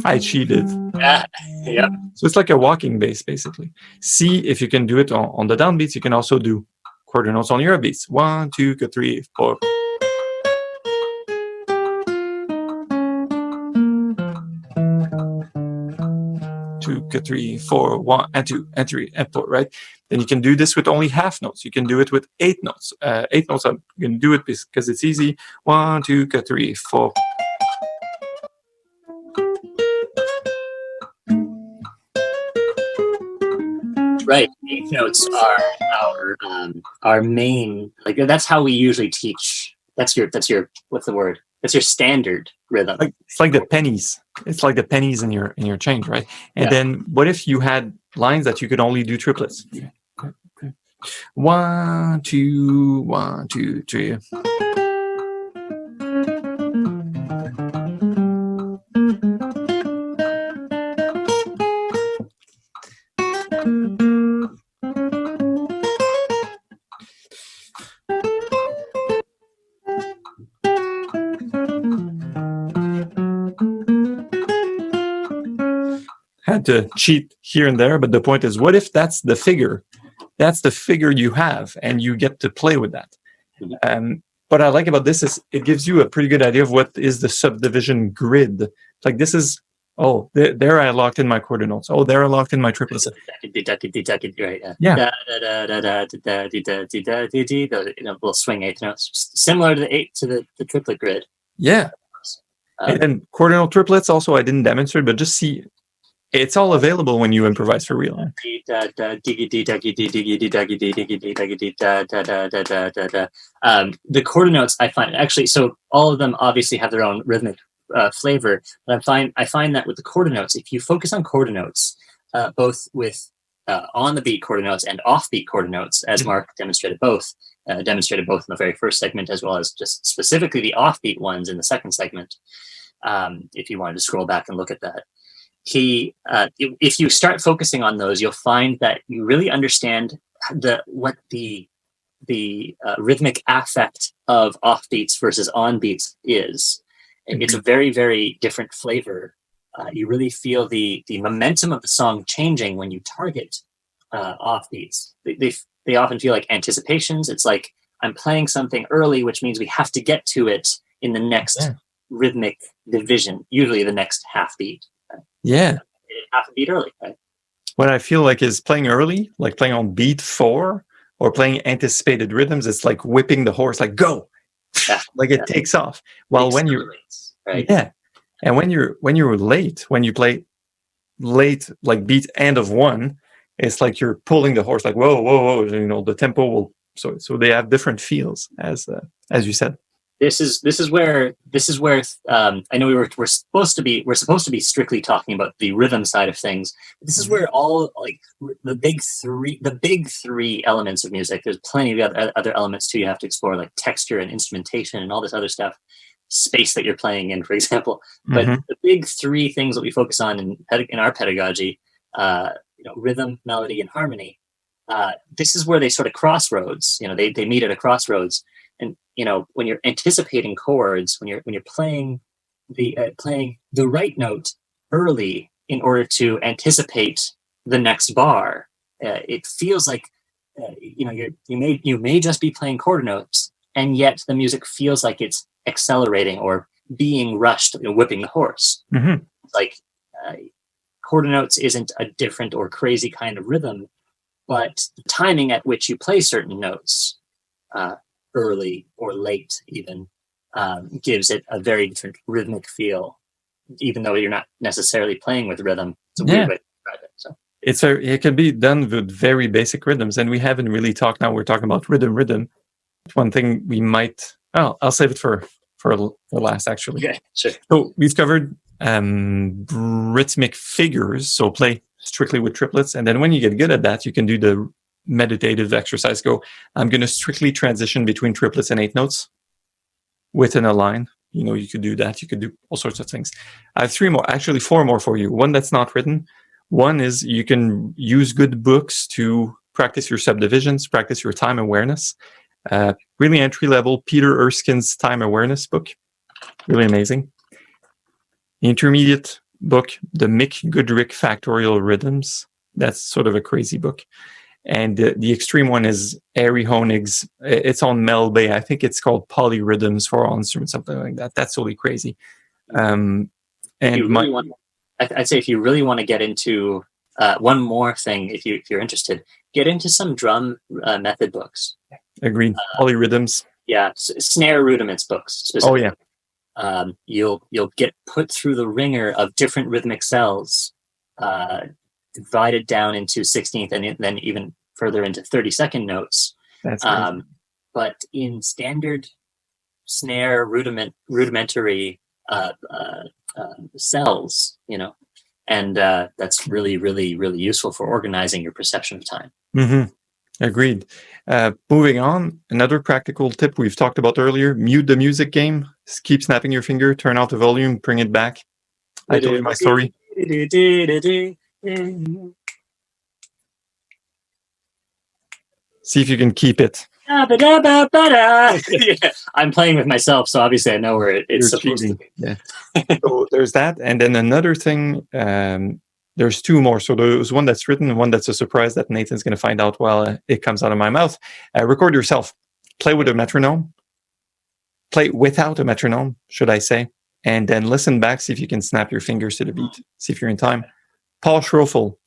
I cheated. Yep. So it's like a walking bass, basically. See if you can do it on the downbeats. You can also do quarter notes on your upbeats. 1, 2, 3, 4. Two, 3, 4, 1, and 2, and 3, and 4, right? Then you can do this with only half notes. You can do it with 8 notes. 8 notes, I'm going to do it because it's easy. 1, 2, 3, 4. Right. 8 notes are our main, like that's how we usually teach. That's your what's the word? That's your standard rhythm. It's like the pennies. It's like the pennies in your change, right? And then what if you had lines that you could only do triplets? 1, 2, 1, 2, 3. Had to cheat here and there, but the point is, what if that's the figure? That's the figure you have, and you get to play with that. What I like about this is it gives you a pretty good idea of what is the subdivision grid. Like this is, there I locked in my quarter notes. Oh, there I locked in my triplets. Right. Yeah. Little swing eighth notes, similar to the triplet grid. Yeah. And quarter note triplets also I didn't demonstrate, but just see. It's all available when you improvise for real. The quarter notes I find actually, so all of them obviously have their own rhythmic flavor, but I find that with the quarter notes, if you focus on quarter notes, both with on the beat quarter notes and off beat quarter notes, as Mark demonstrated both in the very first segment, as well as just specifically the offbeat ones in the second segment. If you wanted to scroll back and look at that. If you start focusing on those, you'll find that you really understand what the rhythmic affect of offbeats versus onbeats is. It's a very, very different flavor. You really feel the momentum of the song changing when you target offbeats. They often feel like anticipations. It's like I'm playing something early, which means we have to get to it in the next rhythmic division, usually the next half beat. Yeah. Half a beat early, right? What I feel like is playing early, like playing on beat 4 or playing anticipated rhythms, it's like whipping the horse, like go, like it takes off. While when you're right, and when you're late, when you play late, like beat end of 1, it's like you're pulling the horse, like whoa, whoa, whoa. You know, the tempo will. So they have different feels, as you said. This is where I know we're supposed to be strictly talking about the rhythm side of things. This is where all like the big three elements of music. There's plenty of other elements too. You have to explore, like texture and instrumentation and all this other stuff, space that you're playing in, for example. But the big 3 things that we focus on in our pedagogy, rhythm, melody, and harmony. This is where they sort of crossroads. They meet at a crossroads. And when you're anticipating chords, when you're playing the right note early in order to anticipate the next bar, it feels like you may just be playing quarter notes, and yet the music feels like it's accelerating or being rushed, whipping the horse. Like quarter notes isn't a different or crazy kind of rhythm, but the timing at which you play certain notes, early or late even, gives it a very different rhythmic feel, even though you're not necessarily playing with rhythm. It's a weird way to describe it. So It can be done with very basic rhythms, and we haven't really talked. Now we're talking about rhythm. One thing we might. Oh, I'll save it for last. Actually, Okay, sure. So we've covered rhythmic figures. So play strictly with triplets, and then when you get good at that, you can do the meditative exercise. I'm going to strictly transition between triplets and 8 notes within a line. You could do that. You could do all sorts of things. I have 3 more, actually 4 more for you. One that's not written. One is you can use good books to practice your subdivisions, practice your time awareness. Really entry level, Peter Erskine's Time Awareness book. Really amazing. Intermediate book, the Mick Goodrick Factorial Rhythms. That's sort of a crazy book. And the extreme one is Ari Honig's. It's on Mel Bay. I think it's called Polyrhythms for All Instruments, something like that. That's totally crazy. And I'd say if you really want to get into one more thing, if you're interested, get into some drum method books. Agreed. Polyrhythms. Yeah, snare rudiments books specifically. Oh yeah. You'll get put through the ringer of different rhythmic cells, divided down into 16th and then even further into 32nd notes. That's but in standard snare rudimentary cells, and that's really, really, really useful for organizing your perception of time. Mm-hmm. Agreed. Moving on, another practical tip we've talked about earlier, mute the music game. Keep snapping your finger, turn out the volume, bring it back. I told you my story. See if you can keep it. Yeah, I'm playing with myself, so obviously I know where it's supposed to be. Yeah. So there's that. And then another thing, there's 2 more. So there's one that's written and one that's a surprise that Nathan's going to find out while it comes out of my mouth. Record yourself. Play with a metronome. Play without a metronome, should I say. And then listen back, see if you can snap your fingers to the beat. See if you're in time. Paul Schroeffel,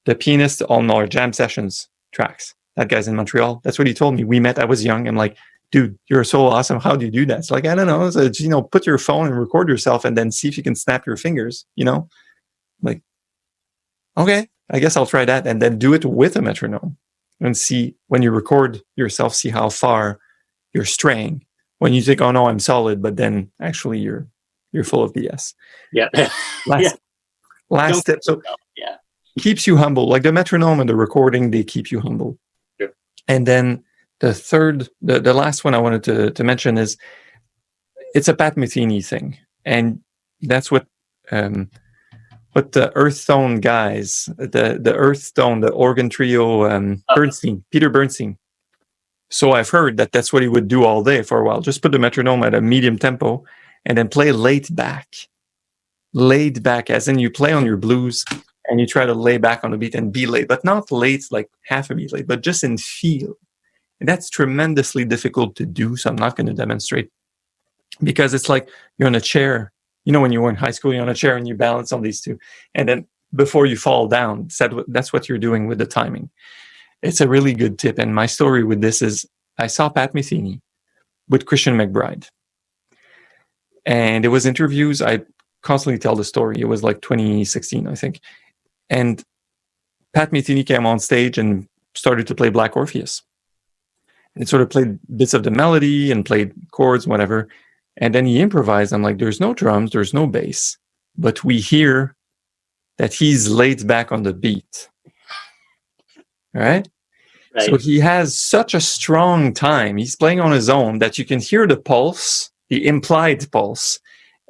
the pianist on our jam sessions tracks. That guy's in Montreal. That's what he told me. We met. I was young. I'm like, dude, you're so awesome. How do you do that? It's like, I don't know. So, put your phone and record yourself and then see if you can snap your fingers, Like, okay, I guess I'll try that. And then do it with a metronome and see when you record yourself, see how far you're straying. When you think, oh no, I'm solid, but then actually you're full of BS. Yeah. Last step. So yeah. Keeps you humble. Like the metronome and the recording, they keep you humble. Sure. And then the last one I wanted to mention is it's a Pat Metheny thing. And that's what the Earthstone guys, the Earthstone, the organ trio, Peter Bernstein. So I've heard that's what he would do all day for a while. Just put the metronome at a medium tempo and then play laid back. Laid back, as in you play on your blues and you try to lay back on the beat and be laid, but not late like half a beat late, but just in feel. And that's tremendously difficult to do, so I'm not going to demonstrate. Because it's like you're on a chair. When you were in high school, you're on a chair and you balance on these 2. And then before you fall down, that's what you're doing with the timing. It's a really good tip. And my story with this is I saw Pat Metheny with Christian McBride. And it was interviews. I constantly tell the story. It was like 2016, I think. And Pat Metheny came on stage and started to play Black Orpheus. And sort of played bits of the melody and played chords, whatever. And then he improvised. I'm like, there's no drums, there's no bass. But we hear that he's laid back on the beat. Right? So he has such a strong time. He's playing on his own that you can hear the pulse, the implied pulse,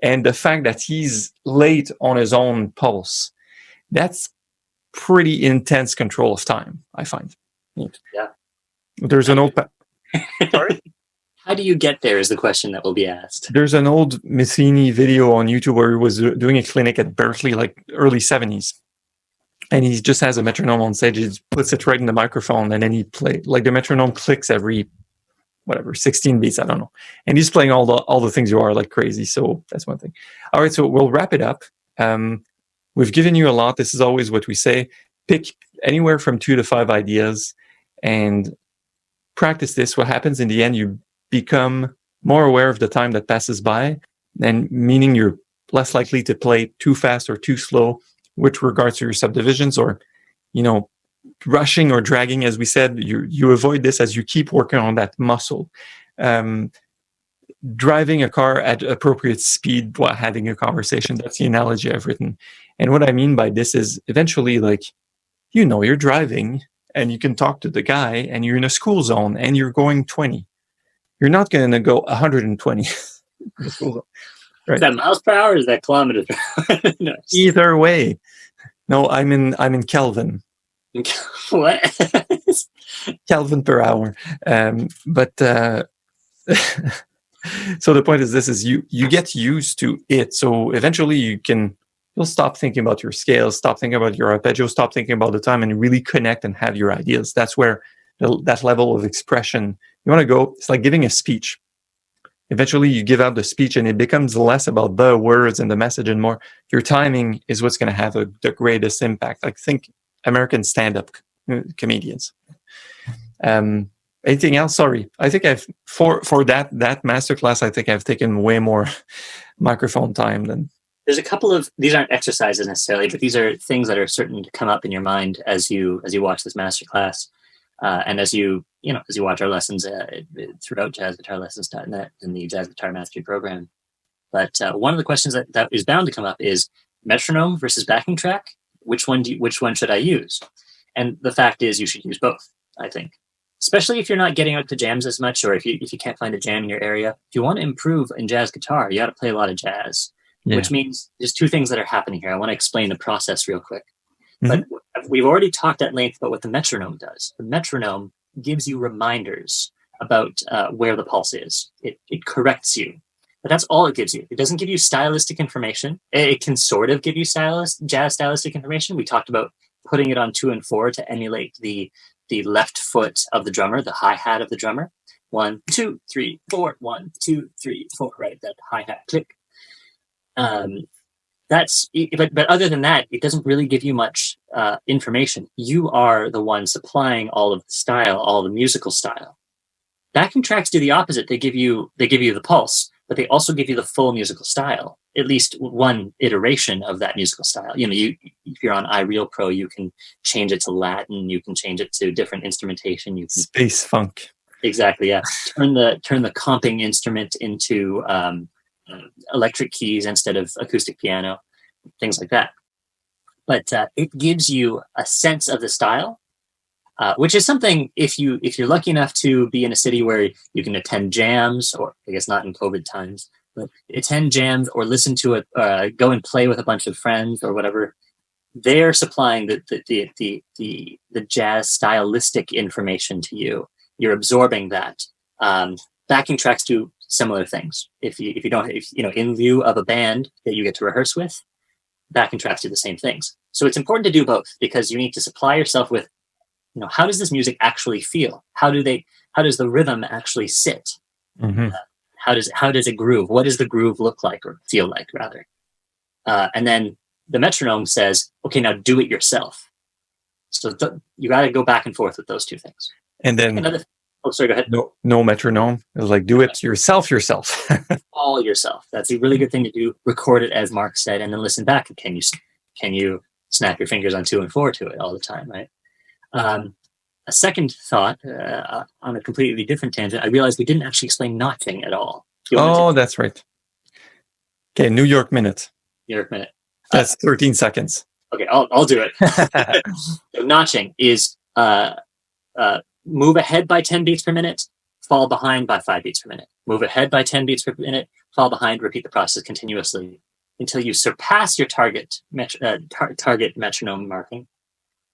and the fact that he's late on his own pulse. That's pretty intense control of time, I find. Yeah. There's an old... Sorry? How do you get there is the question that will be asked. There's an old Metheny video on YouTube where he was doing a clinic at Berkeley, like early 70s. And he just has a metronome on stage. He puts it right in the microphone, and then he plays. Like the metronome clicks every, 16 beats. I don't know. And he's playing all the things you are like crazy. So that's one thing. All right, so we'll wrap it up. We've given you a lot. This is always what we say. Pick anywhere from 2 to 5 ideas and practice this. What happens in the end, you become more aware of the time that passes by, and meaning you're less likely to play too fast or too slow with regards to your subdivisions, or rushing or dragging, as we said, you avoid this as you keep working on that muscle. Driving a car at appropriate speed while having a conversation. That's the analogy I've written. And what I mean by this is eventually, like, you're driving and you can talk to the guy and you're in a school zone and you're going 20. You're not going to go 120. Right. Is that miles per hour or is that kilometers per hour? No. Either way. No, I'm in Kelvin. What? Kelvin per hour. So the point is this is you get used to it. So eventually you'll stop thinking about your scales, stop thinking about your arpeggio, stop thinking about the time, and really connect and have your ideas. That's where that level of expression you want to go. It's like giving a speech. Eventually you give out the speech and it becomes less about the words and the message and more your timing is what's going to have the greatest impact. Like think American stand-up comedians. Anything else? Sorry. I think for that masterclass, I think I've taken way more microphone time than. There's a couple of, these aren't exercises necessarily, but these are things that are certain to come up in your mind as you watch this masterclass. And as you watch our lessons throughout Jazz Guitar.net and the Jazz Guitar Mastery program. But one of the questions that is bound to come up is metronome versus backing track. Which one should I use? And the fact is you should use both, I think. Especially if you're not getting out to jams as much, or if you can't find a jam in your area. If you want to improve in jazz guitar, you got to play a lot of jazz, which means there's two things that are happening here. I want to explain the process real quick. Mm-hmm. But we've already talked at length about what the metronome does. The metronome gives you reminders about where the pulse is. It corrects you. But that's all it gives you. It doesn't give you stylistic information. It can sort of give you jazz stylistic information. We talked about putting it on 2 and 4 to emulate the left foot of the drummer, the hi-hat of the drummer. 1, 2, 3, 4, 1, 2, 3, 4, right? That hi-hat click. But other than that, it doesn't really give you much information. You are the one supplying all of the style, all the musical style. Backing tracks do the opposite. They give you the pulse, but they also give you the full musical style. At least one iteration of that musical style. If you're on iReal Pro, you can change it to Latin. You can change it to different instrumentation. You can space funk. Exactly. Yeah. Turn the comping instrument into electric keys instead of acoustic piano, things like that. But it gives you a sense of the style, which is something if you're lucky enough to be in a city where you can attend jams, or I guess not in COVID times, but attend jams or listen to it, go and play with a bunch of friends or whatever. They're supplying the jazz stylistic information to you. You're absorbing that. Backing tracks do similar things. If you don't, in lieu of a band that you get to rehearse with, backing tracks do the same things. So it's important to do both because you need to supply yourself with, how does this music actually feel? How does the rhythm actually sit? Mm-hmm. How does it groove? What does the groove look like or feel like, rather? And then the metronome says, okay, now do it yourself. So you got to go back and forth with those two things. And then, sorry, go ahead. No metronome. It was like, do it yourself. All yourself. That's a really good thing to do. Record it, as Mark said, and then listen back. Can you snap your fingers on 2 and 4 to it all the time, right? A second thought, on a completely different tangent, I realized we didn't actually explain notching at all. That's right. Okay, New York minute. That's 13 seconds. Okay, I'll do it. So notching is move ahead by 10 beats per minute, fall behind by 5 beats per minute. Move ahead by 10 beats per minute, fall behind, repeat the process continuously until you surpass your target metronome marking,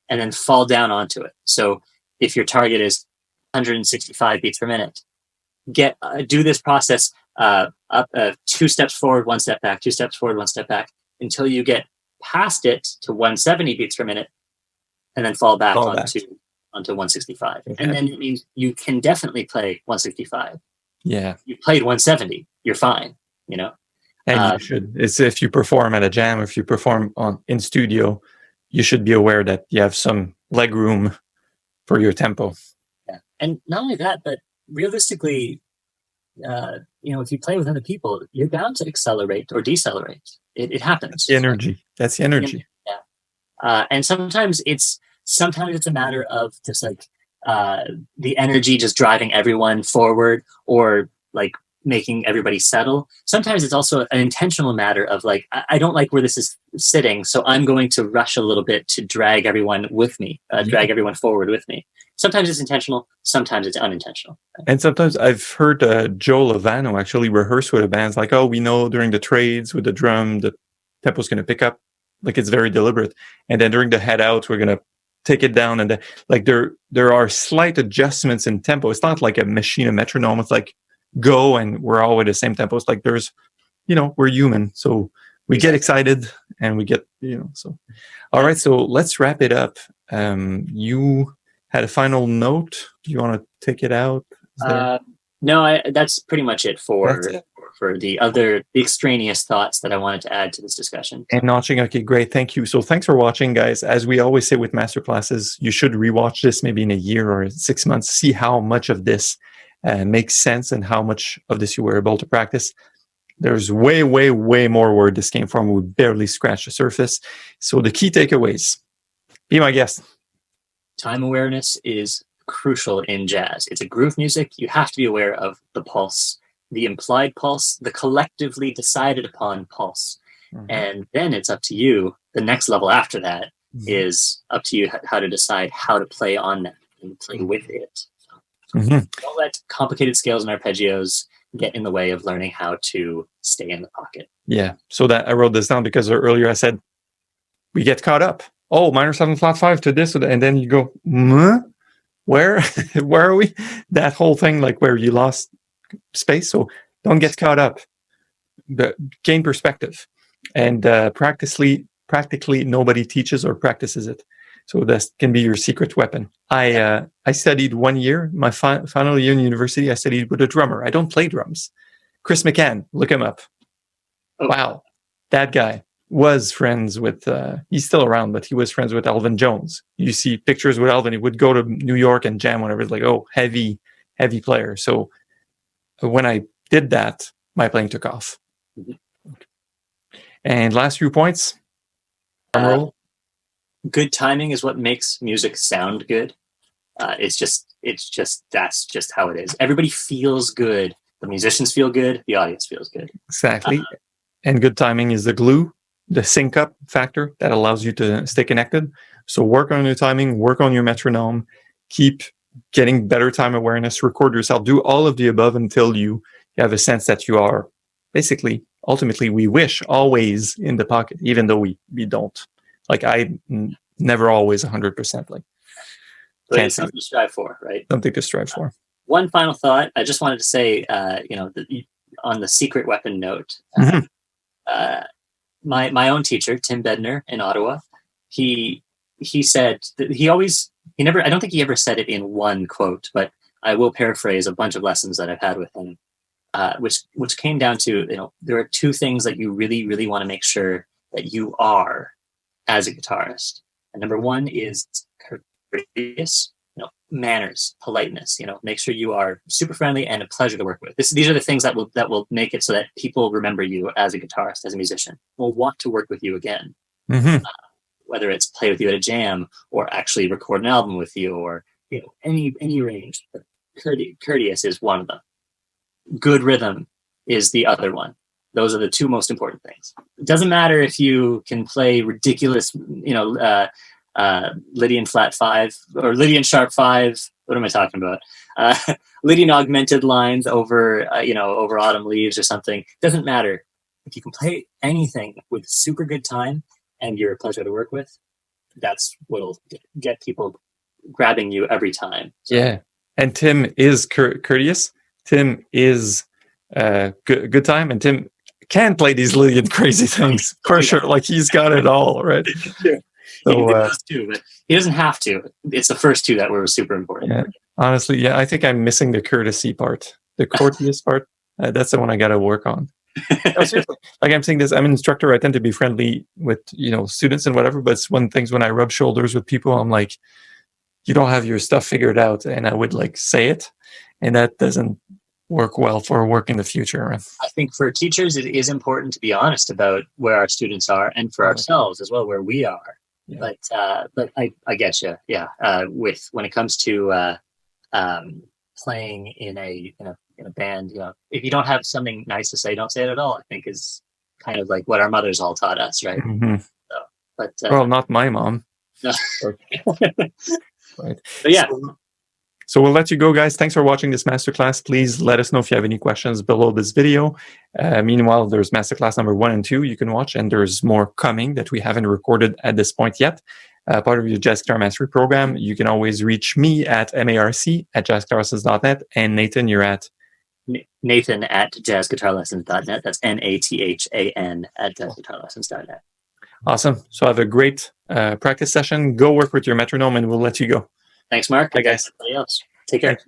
and then fall down onto it. So if your target is 165 beats per minute, do this process up 2 steps forward, 1 step back, 2 steps forward, 1 step back, until you get past it to 170 beats per minute, and then fall back onto 165. Okay. And then it means you can definitely play 165. Yeah. You played 170, you're fine, And you should. It's if you perform at a jam, if you perform in studio, you should be aware that you have some leg room for your tempo. Yeah. And not only that, but realistically, if you play with other people, you're bound to accelerate or decelerate. It happens. That's the energy. Yeah. And sometimes it's Sometimes it's a matter of just like the energy just driving everyone forward, or like making everybody settle. Sometimes it's also an intentional matter of like, I don't like where this is sitting, so I'm going to rush a little bit to drag everyone with me, drag everyone forward with me. Sometimes it's intentional, sometimes it's unintentional. And sometimes I've heard Joe Lovano actually rehearse with a band, like, oh, we know during the trades with the drum, the tempo's going to pick up. Like, it's very deliberate. And then during the head out, we're going to take it down. And like there are slight adjustments in tempo. It's not like a machine, a metronome. It's like go and we're all at the same tempo. It's like there's, we're human. So we get excited and we get, so. All right. So let's wrap it up. You had a final note. Do you want to take it out? No, that's pretty much it for the extraneous thoughts that I wanted to add to this discussion. And notching, okay, great, thank you. So thanks for watching, guys. As we always say with masterclasses, you should rewatch this maybe in a year or 6 months, see how much of this makes sense and how much of this you were able to practice. There's way, way, way more where this came from. We barely scratched the surface. So the key takeaways, be my guest. Time awareness is crucial in jazz. It's a groove music. You have to be aware of the pulse, the implied pulse, the collectively decided upon pulse. Mm-hmm. And then it's up to you. The next level after that is up to you how to decide how to play on that and play with it. Don't let complicated scales and arpeggios get in the way of learning how to stay in the pocket. Yeah. So that I wrote this down because earlier I said we get caught up. Oh, minor 7 flat 5 to this, and then you go, where are we? That whole thing, like where you lost space. So don't get caught up. But gain perspective, and practically nobody teaches or practices it. So that can be your secret weapon. I studied 1 year, my final year in university. I studied with a drummer. I don't play drums. Chris McCann, look him up. Oh. Wow, that guy was friends with, he's still around, but he was friends with Elvin Jones. You see pictures with Elvin. He would go to New York and jam whenever. It's like, oh, heavy player. So when I did that, my playing took off. And last few points. Good timing is what makes music sound good. It's just that's just how it is. Everybody feels good. The musicians feel good. The audience feels good. Exactly. And good timing is the glue, the sync up factor that allows you to stay connected. So work on your timing, work on your metronome, keep getting better time awareness, record yourself, do all of the above until you have a sense that you are basically, ultimately, we wish always in the pocket, even though we don't. Like never always 100%. Like, but it's something to strive for, right? Something to strive for. One final thought. I just wanted to say, on the secret weapon note, my own teacher, Tim Bednar in Ottawa, he said that he never, I don't think he ever said it in one quote, but I will paraphrase a bunch of lessons that I've had with him, which came down to, there are two things that you really, really want to make sure that you are as a guitarist. And number one is courteous, manners, politeness, make sure you are super friendly and a pleasure to work with. These are the things that will make it so that people remember you as a guitarist, as a musician, will want to work with you again. Whether it's play with you at a jam or actually record an album with you, or any range. But courteous is one of them. Good rhythm is the other one. Those are the two most important things. It doesn't matter if you can play ridiculous, Lydian flat 5 or Lydian sharp 5. What am I talking about? Lydian augmented lines over autumn leaves or something. Doesn't matter. If you can play anything with super good time and you're a pleasure to work with, that's what'll get people grabbing you every time. So. Yeah. And Tim is courteous. Tim is good time. And Tim can play these Lydian crazy things for sure. Like he's got it all, right? Yeah. So, those two, but he doesn't have to. It's the first two that were super important. Yeah. Honestly, I think I'm missing the courtesy part, the courteous part. That's the one I got to work on. No, seriously. Like I'm saying this, I'm an instructor. I tend to be friendly with students and whatever. But it's one things when I rub shoulders with people, I'm like, you don't have your stuff figured out, and I would like say it, and that doesn't work well for work in the future. I think for teachers, it is important to be honest about where our students are, and for ourselves as well, where we are. But I get you. Yeah. With when it comes to playing in a band, if you don't have something nice to say, don't say it at all. I think is kind of like what our mothers all taught us, right? Mm-hmm. So, but well, not my mom. No. Right. But yeah. So we'll let you go, guys. Thanks for watching this masterclass. Please let us know if you have any questions below this video. Meanwhile, there's masterclass number 1 and 2 you can watch, and there's more coming that we haven't recorded at this point yet. Part of your Jazz Guitar Mastery program. You can always reach me at marc@jazzguitarlessons.net, and Nathan, you're at Nathan at jazzguitarlessons.net. That's NATHAN at jazzguitarlessons.net. Awesome. So have a great practice session. Go work with your metronome, and we'll let you go. Thanks, Mark. Bye, guys. Everybody else. Take care.